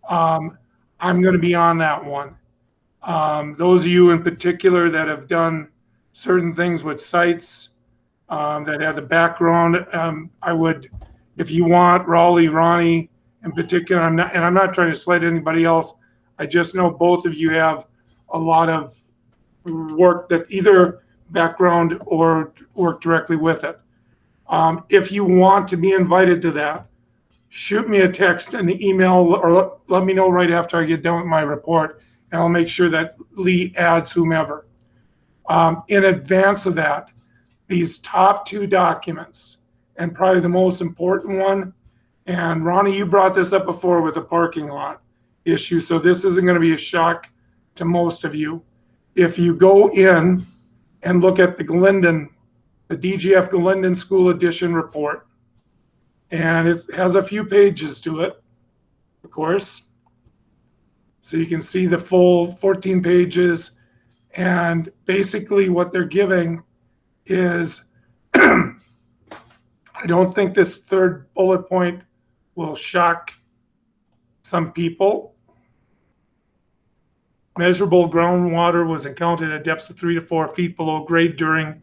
I'm going to be on that one. Those of you in particular that have done certain things with sites that have the background, I would, if you want, Raleigh, Ronnie in particular, I'm not trying to slight anybody else. I just know both of you have a lot of work that either background or work directly with it. If you want to be invited to that, shoot me a text and an email, or let me know right after I get done with my report, and I'll make sure that Lee adds whomever. In advance of that, these top two documents, and probably the most important one, and Ronnie, you brought this up before with the parking lot issue, so this isn't going to be a shock to most of you. If you go in and look at the Glyndon the Dilworth-Glyndon School Edition report. And it has a few pages to it, of course. So you can see the full 14 pages. And basically what they're giving is, I don't think this third bullet point will shock some people. Measurable groundwater was encountered at depths of 3 to 4 feet below grade during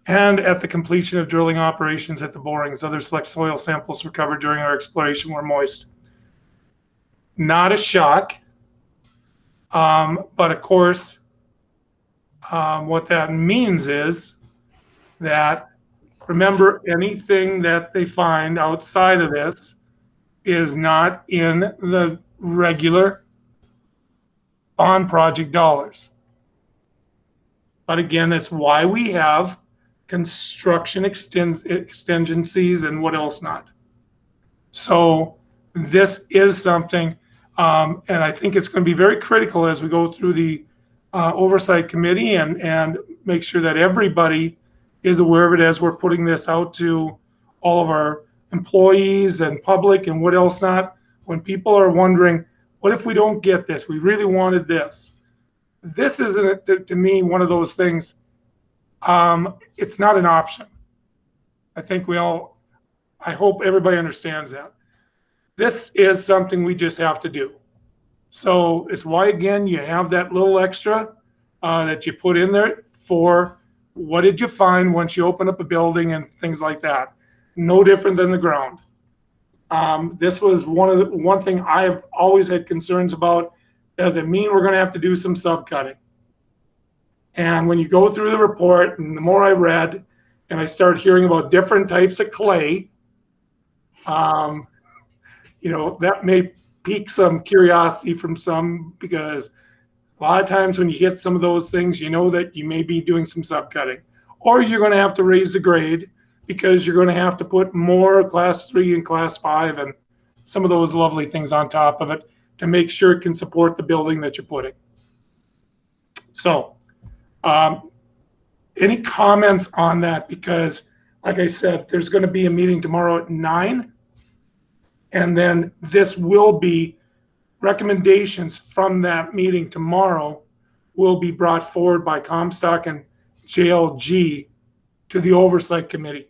and at the completion of drilling operations at the borings. Other select soil samples recovered during our exploration were moist. Not a shock, but of course, what that means is that, remember, anything that they find outside of this is not in the regular bond project dollars. But again, that's why we have construction extensions and what else not. So this is something, and I think it's going to be very critical as we go through the oversight committee and make sure that everybody is aware of it as we're putting this out to all of our employees and public and what else not. When people are wondering, what if we don't get this? We really wanted this. This isn't, to me, one of those things. It's not an option. I think I hope everybody understands that. This is something we just have to do. So it's why, again, you have that little extra that you put in there for what did you find once you open up a building and things like that. No different than the ground. This was one thing I've always had concerns about. Does it mean we're going to have to do some subcutting? And when you go through the report, and the more I read, and I start hearing about different types of clay, that may pique some curiosity from some, because a lot of times when you hit some of those things, you know that you may be doing some subcutting, or you're going to have to raise the grade because you're going to have to put more class 3 and class 5 and some of those lovely things on top of it to make sure it can support the building that you're putting. So any comments on that? Because like I said, there's going to be a meeting tomorrow at 9, and then this will be recommendations from that meeting tomorrow will be brought forward by Comstock and JLG to the oversight committee.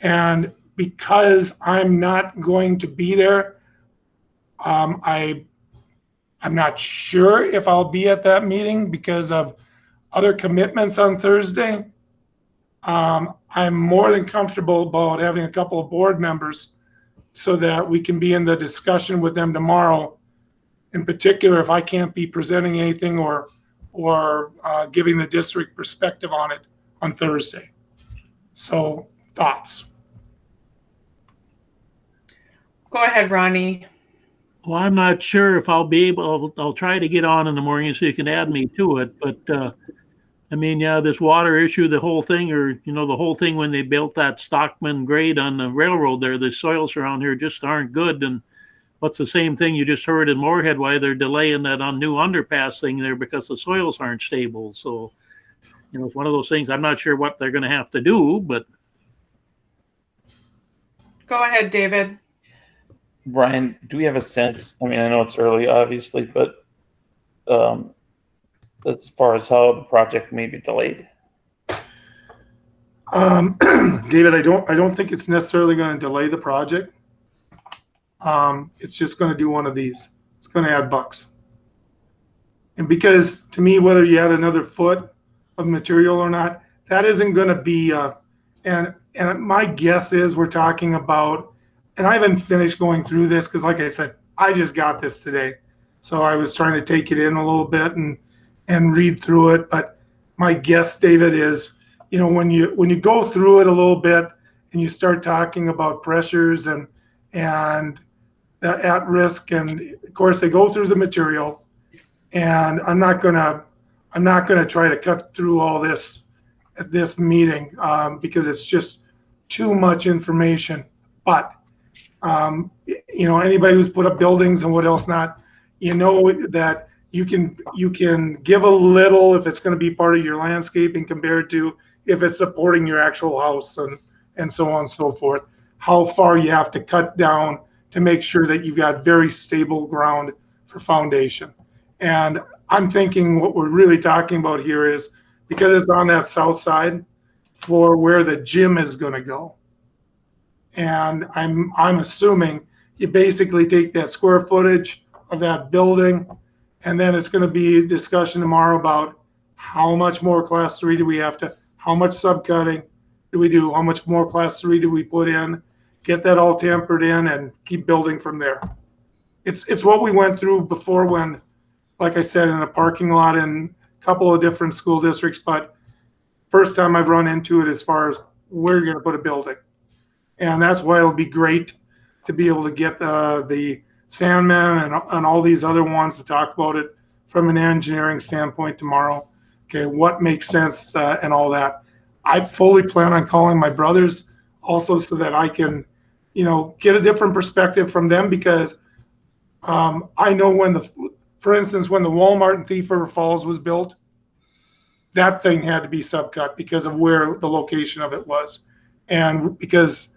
And because I'm not going to be there, I'm not sure if I'll be at that meeting because of other commitments on Thursday. I'm more than comfortable about having a couple of board members so that we can be in the discussion with them tomorrow. In particular, if I can't be presenting anything or giving the district perspective on it on Thursday. So, thoughts? Go ahead, Ronnie. Well, I'm not sure if I'll be able, I'll try to get on in the morning so you can add me to it. But I mean, yeah, this water issue, the whole thing, or, the whole thing when they built that Stockman grade on the railroad there, the soils around here just aren't good. And what's the same thing you just heard in Moorhead, why they're delaying that on new underpass thing there because the soils aren't stable. So, it's one of those things. I'm not sure what they're going to have to do, but. Go ahead, David. Brian, do we have a sense? I mean, I know it's early, obviously, but as far as how the project may be delayed? David, I don't think it's necessarily going to delay the project. It's just going to do one of these. It's going to add bucks. And because to me, whether you add another foot of material or not, that isn't going to be, and my guess is we're talking about, and I haven't finished going through this because like I said, I just got this today. So I was trying to take it in a little bit and read through it. But my guess, David, is, when you go through it a little bit and you start talking about pressures and at risk, and of course they go through the material, and I'm not gonna try to cut through all this at this meeting because it's just too much information. But anybody who's put up buildings and what else not, that you can give a little if it's going to be part of your landscaping compared to if it's supporting your actual house and so on and so forth, how far you have to cut down to make sure that you've got very stable ground for foundation. And I'm thinking what we're really talking about here is, because it's on that south side, for where the gym is going to go. And I'm assuming you basically take that square footage of that building, and then it's going to be a discussion tomorrow about how much more class 3 do we have to, how much subcutting do we do, how much more class 3 do we put in, get that all tampered in, and keep building from there. It's what we went through before when, like I said, in a parking lot in a couple of different school districts, but first time I've run into it as far as where you're going to put a building. And that's why it'll be great to be able to get the Sandman and all these other ones to talk about it from an engineering standpoint tomorrow. Okay, what makes sense and all that. I fully plan on calling my brothers also so that I can, get a different perspective from them, because I know for instance, when the Walmart in Thief River Falls was built, that thing had to be subcut because of where the location of it was. And because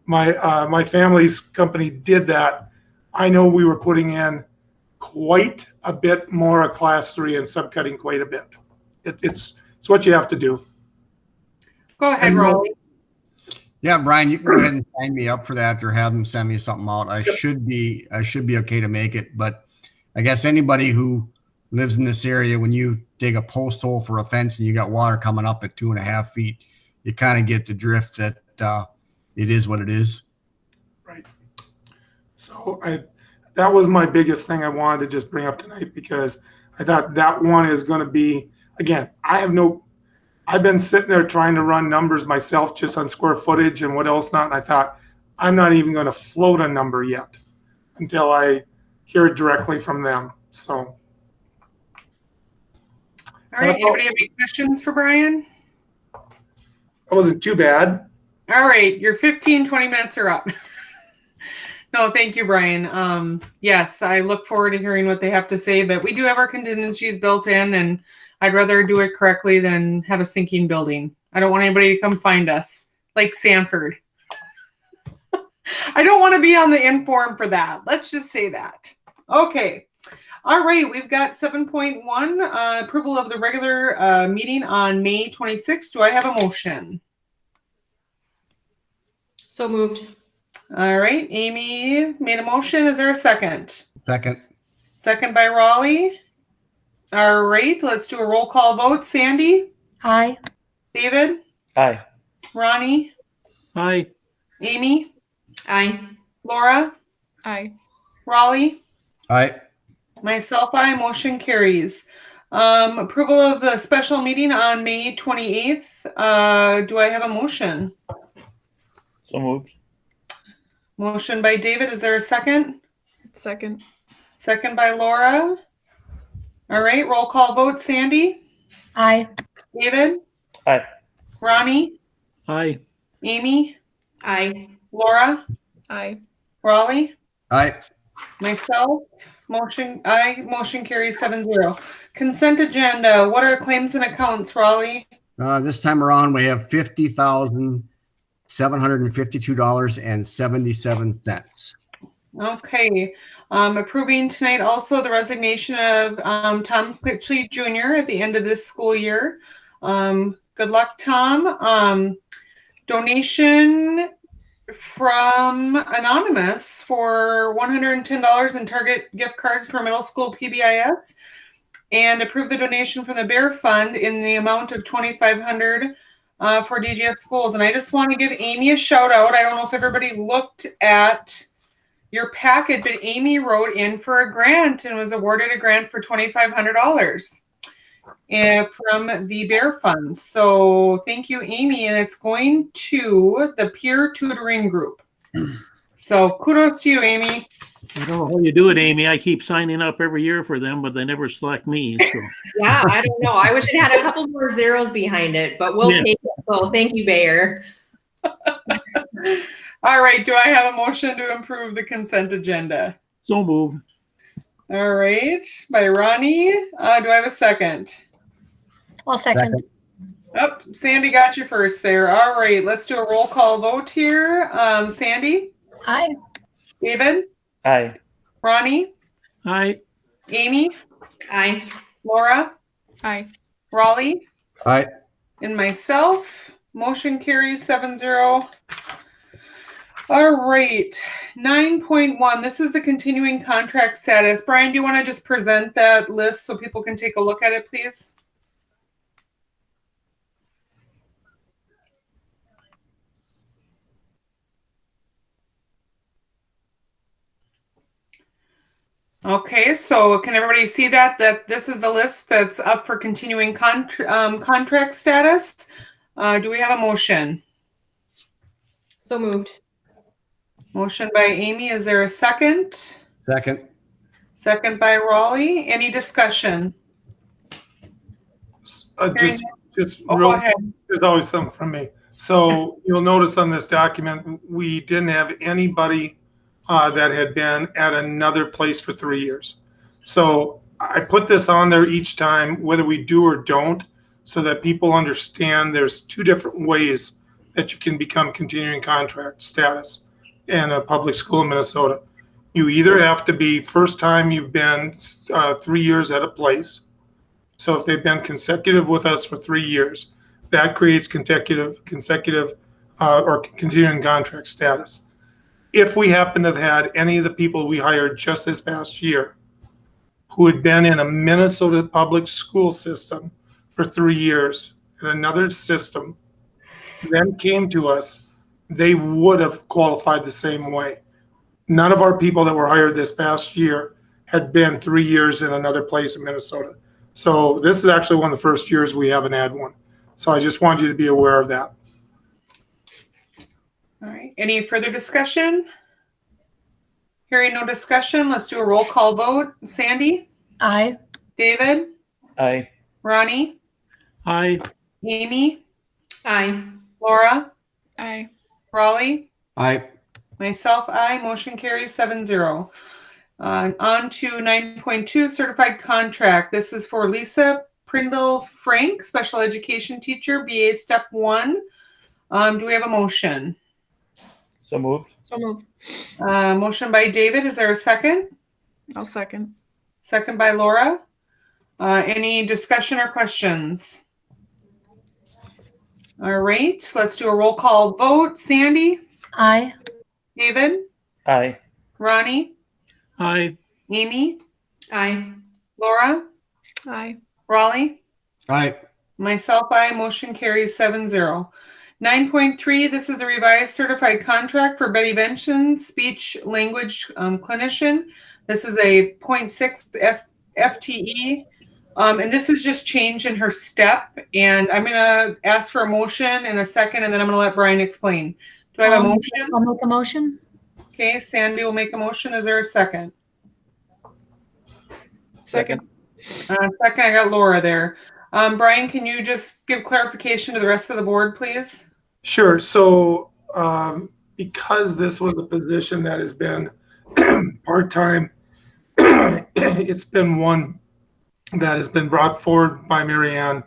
my family's company did that, I know we were putting in quite a bit more of class 3 and subcutting quite a bit. It's what you have to do. Go ahead, Raleigh. Yeah, Brian, you can go ahead and sign me up for that, or have them send me something out. I should be okay to make it, but I guess anybody who lives in this area, when you dig a post hole for a fence and you got water coming up at 2.5 feet, you kind of get the drift that it is what it is. Right. So that was my biggest thing I wanted to just bring up tonight, because I thought that one is going to be, again, I've been sitting there trying to run numbers myself just on square footage and what else not. And I thought, I'm not even going to float a number yet until I hear it directly from them. So. All right, anybody have any questions for Brian? That wasn't too bad. All right, your 15, 20 minutes are up. No, thank you, Brian. Yes, I look forward to hearing what they have to say, but we do have our contingencies built in, and I'd rather do it correctly than have a sinking building. I don't want anybody to come find us like Sanford. I don't want to be on the inform for that. Let's just say that. Okay. All right, we've got 7.1, approval of the regular meeting on May 26th. Do I have a motion? So moved. All right, Amy made a motion. Is there a second? Second. Second by Raleigh. All right, let's do a roll call vote. Sandy? Aye. David? Aye. Ronnie? Aye. Amy? Aye. Laura? Aye. Raleigh? Aye. Myself, aye. Motion carries. Approval of the special meeting on May 28th. Do I have a motion? So moved. Motion by David. Is there a second? Second. Second by Laura. All right, roll call vote. Sandy? Aye. David? Aye. Ronnie? Aye. Amy? Aye. Laura? Aye. Raleigh? Aye. Myself? Motion carries 7-0. Consent agenda. What are claims and accounts, Raleigh? This time around, we have $50,752.77. Okay. Approving tonight also the resignation of Tom Critchley Jr. at the end of this school year. Good luck, Tom. Donation from Anonymous for $110 in Target gift cards for middle school PBIS, and approve the donation from the Bear Fund in the amount of $2,500 for DGF schools. And I just want to give Amy a shout out. I don't know if everybody looked at your packet, but Amy wrote in for a grant and was awarded a grant for $2,500 from the Bear Fund. So thank you, Amy. And it's going to the peer tutoring group. So kudos to you, Amy. I don't know how you do it, Amy. I keep signing up every year for them, but they never select me. So Yeah, I don't know. I wish it had a couple more zeros behind it, but we'll take it. So thank you, Bayer. All right. Do I have a motion to approve the consent agenda? so move. All right. By Ronnie. Do I have a second? I'll second. Oh, Sandy got you first there. All right, let's do a roll call vote here. Sandy, Aye. David, Aye. Ronnie, Aye. Amy, Aye. Laura, Aye. Raleigh, Aye. and myself. Motion carries 7-0. All right, 9.1. This is the continuing contract status. Brian, do you want to just present that list so people can take a look at it, please? Okay, so can everybody see that this is the list that's up for continuing contract status? Do we have a motion? So moved. Motion by Amy. Is there a second? Second. Second by Raleigh. Any discussion? Just Go real, ahead. there's always something from me. So you'll notice on this document, we didn't have anybody that had been at another place for 3 years. So I put this on there each time, whether we do or don't, so that people understand there's two different ways that you can become continuing contract status in a public school in Minnesota. You either have to be first time you've been 3 years at a place. So if they've been consecutive with us for 3 years, that creates consecutive or continuing contract status. If we happen to have had any of the people we hired just this past year who had been in a Minnesota public school system for 3 years in another system, then came to us, they would have qualified the same way. None of our people that were hired this past year had been 3 years in another place in Minnesota. So this is actually one of the first years we haven't had one. So I just want you to be aware of that. All right. Any further discussion? Hearing no discussion, let's do a roll call vote. Sandy, Aye. David, Aye. Ronnie, Aye. Amy, Aye. Laura, Aye. Raleigh, Aye. myself, aye. Motion carries 7-0. On to 9.2, certified contract. This is for Lisa Prindle Frank, special education teacher, BA Step 1. Do we have a motion? So moved. So moved. Motion by David. Is there a second? I'll second. Second by Laura. Any discussion or questions? All right, let's do a roll call vote. Sandy, Aye. David, Aye. Ronnie, Aye. Amy, Aye. Laura, Aye. Raleigh, Aye. myself, aye. Motion carries 7-0. 9.3, this is the revised certified contract for Betty Benson, speech language clinician. This is a 0.6 FTE. And this is just change in her step. And I'm going to ask for a motion in a second, and then I'm going to let Brian explain. Do I have a motion? I'll make a motion. Okay, Sandy will make a motion. Is there a second? Second. Second, I got Laura there. Brian, can you just give clarification to the rest of the board, please? Sure. So because this was a position that has been part-time, it's been one that has been brought forward by Mary Ann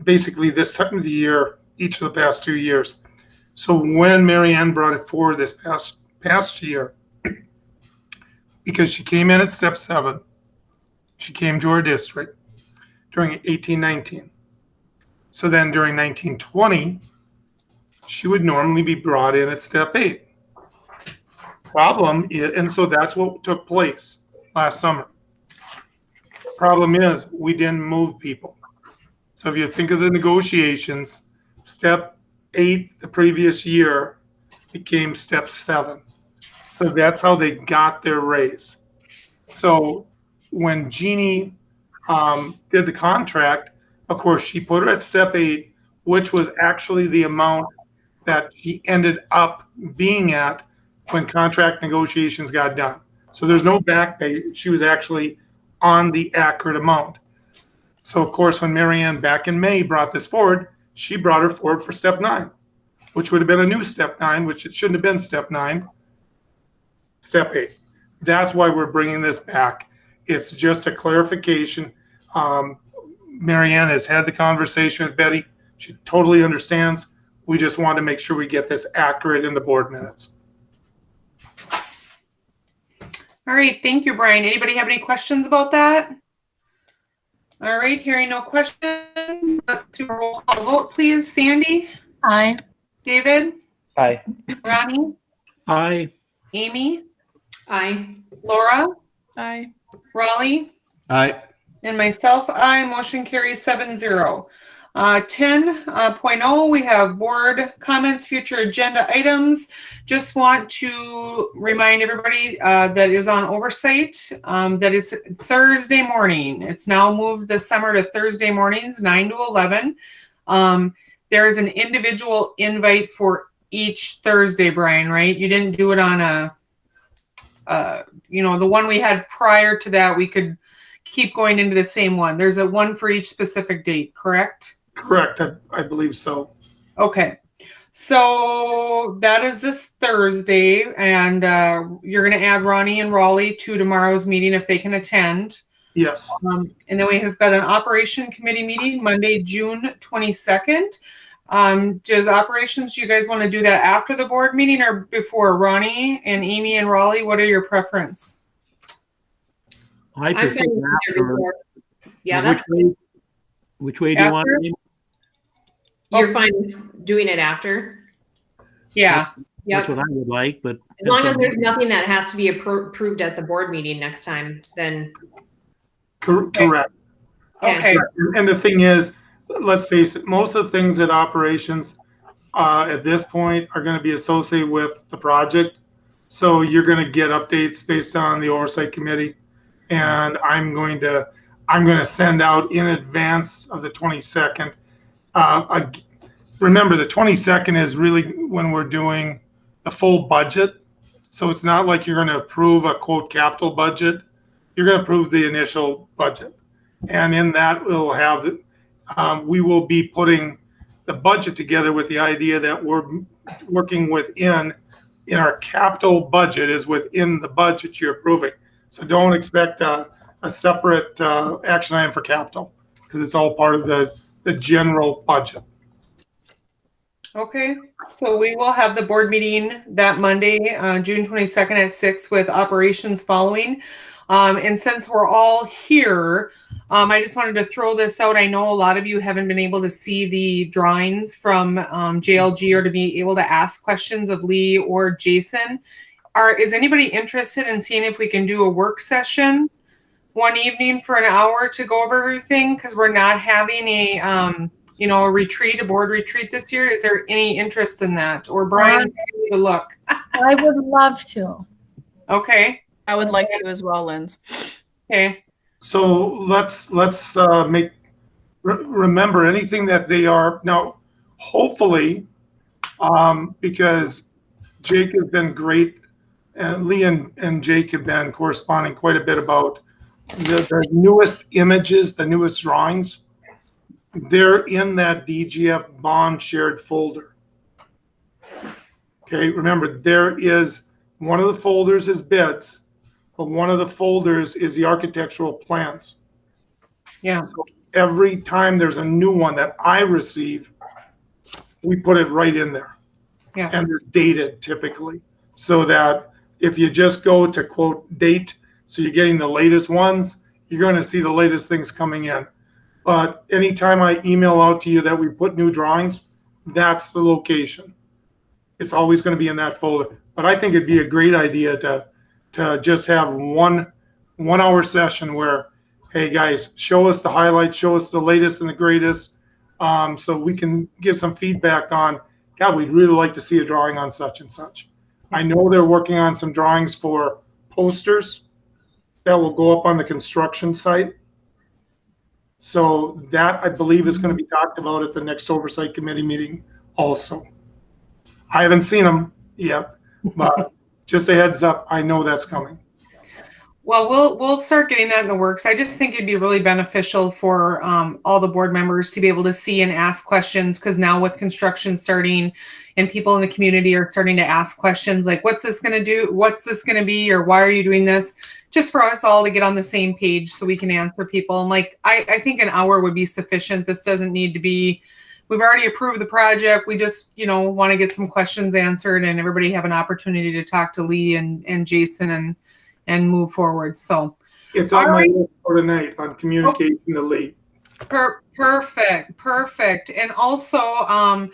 basically this time of the year, each of the past 2 years. So when Mary Ann brought it forward this past year, because she came in at step 7, she came to our district during 18-19. So then during 19-20, she would normally be brought in at step 8. Problem is, and so that's what took place last summer. Problem is, we didn't move people. So if you think of the negotiations, step 8 the previous year became step 7. So that's how they got their raise. So when Jeannie did the contract, of course, she put her at step 8, which was actually the amount that she ended up being at when contract negotiations got done. So there's no back pay. She was actually on the accurate amount. So of course, when Mary Ann back in May brought this forward, she brought her forward for step 9, which would have been a new step 9, which it shouldn't have been step 9, step 8. That's why we're bringing this back. It's just a clarification. Mary Ann has had the conversation with Betty. She totally understands. We just want to make sure we get this accurate in the board minutes. All right, thank you, Brian. Anybody have any questions about that? All right, hearing no questions, let's do a roll call vote, please. Sandy? Aye. David? Aye. Ronnie? Aye. Amy? Aye. Laura? Aye. Raleigh? Aye. And myself, aye. Motion carries 7-0. 10.0, we have board comments, future agenda items. Just want to remind everybody that is on oversight that it's Thursday morning. It's now moved this summer to Thursday mornings, 9 to 11. There is an individual invite for each Thursday, Brian, right? You didn't do it on the one we had prior to that. We could keep going into the same one. There's a one for each specific date, correct? Correct. I believe so. Okay. So that is this Thursday, and you're going to add Ronnie and Raleigh to tomorrow's meeting if they can attend. Yes. And then we have got an operation committee meeting Monday, June 22nd. Does operations, you guys want to do that after the board meeting or before? Ronnie and Amy and Raleigh, what are your preference? I I'm prefer fine with that. either before. Yeah, that's Which way do you want it? you're fine with doing it after. Yeah. That's Yep. what I would like, but. As long as there's nothing that has to be approved at the board meeting next time, then Correct. Okay. And the thing is, let's face it, most of the things at operations at this point are going to be associated with the project. So you're going to get updates based on the oversight committee. And I'm going to send out in advance of the 22nd. Remember, the 22nd is really when we're doing the full budget. So it's not like you're going to approve a quote capital budget. You're going to approve the initial budget. And in that, we'll have, we will be putting the budget together with the idea that we're working within our capital budget is within the budget you're approving. So don't expect a separate action item for capital because it's all part of the general budget. Okay, so we will have the board meeting that Monday, June 22nd at 6 with operations following. And since we're all here, I just wanted to throw this out. I know a lot of you haven't been able to see the drawings from JLG or to be able to ask questions of Lee or Jason. Is anybody interested in seeing if we can do a work session one evening for an hour to go over everything? Because we're not having a board retreat this year. Is there any interest in that? Or Brian, to look? I would love to. Okay. I would like to as well, Linz. Okay. So let's remember anything that they are now. Hopefully, because Jake has been great, and Lee and Jake have been corresponding quite a bit about the newest images, the newest drawings. They're in that DGF bond shared folder. Okay, remember there is one of the folders is bids, but one of the folders is the architectural plans. Yeah. So every time there's a new one that I receive, we put it right in there. Yeah. And they're dated typically, so that if you just go to quote date, so you're getting the latest ones, you're going to see the latest things coming in. But anytime I email out to you that we put new drawings, that's the location. It's always going to be in that folder. But I think it'd be a great idea to just have one hour session where, hey guys, show us the highlights, show us the latest and the greatest, so we can give some feedback on, God, we'd really like to see a drawing on such and such. I know they're working on some drawings for posters that will go up on the construction site. So that, I believe, is going to be talked about at the next oversight committee meeting also. I haven't seen them yet, but just a heads up, I know that's coming. Well, we'll start getting that in the works. I just think it'd be really beneficial for all the board members to be able to see and ask questions, because now with construction starting and people in the community are starting to ask questions like, what's this going to do? What's this going to be? Or why are you doing this? Just for us all to get on the same page so we can answer people. And like, I think an hour would be sufficient. This doesn't need to be, we've already approved the project. We just, want to get some questions answered and everybody have an opportunity to talk to Lee and Jason and move forward. So It's on my list for tonight on communication to Lee. Perfect. And also,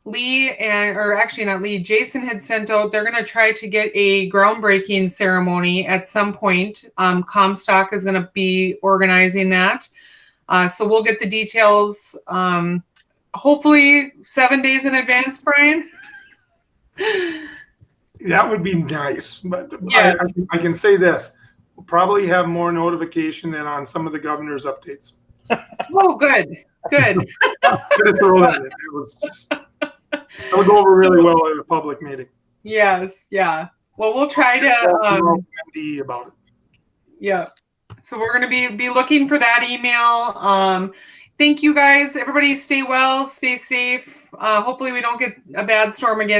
Jason had sent out, they're going to try to get a groundbreaking ceremony at some point. Comstock is going to be organizing that. So we'll get the details, hopefully 7 days in advance, Brian. That would be nice, but Yes. I can say this. We'll probably have more notification than on some of the governor's updates. Oh, good. Gonna throw that in. It was just, that would go over really well at a public meeting. Yes. Yeah. Well, we'll try to, MD about it. yeah. So we're going to be looking for that email. Thank you guys. Everybody stay well, stay safe. Hopefully we don't get a bad storm again.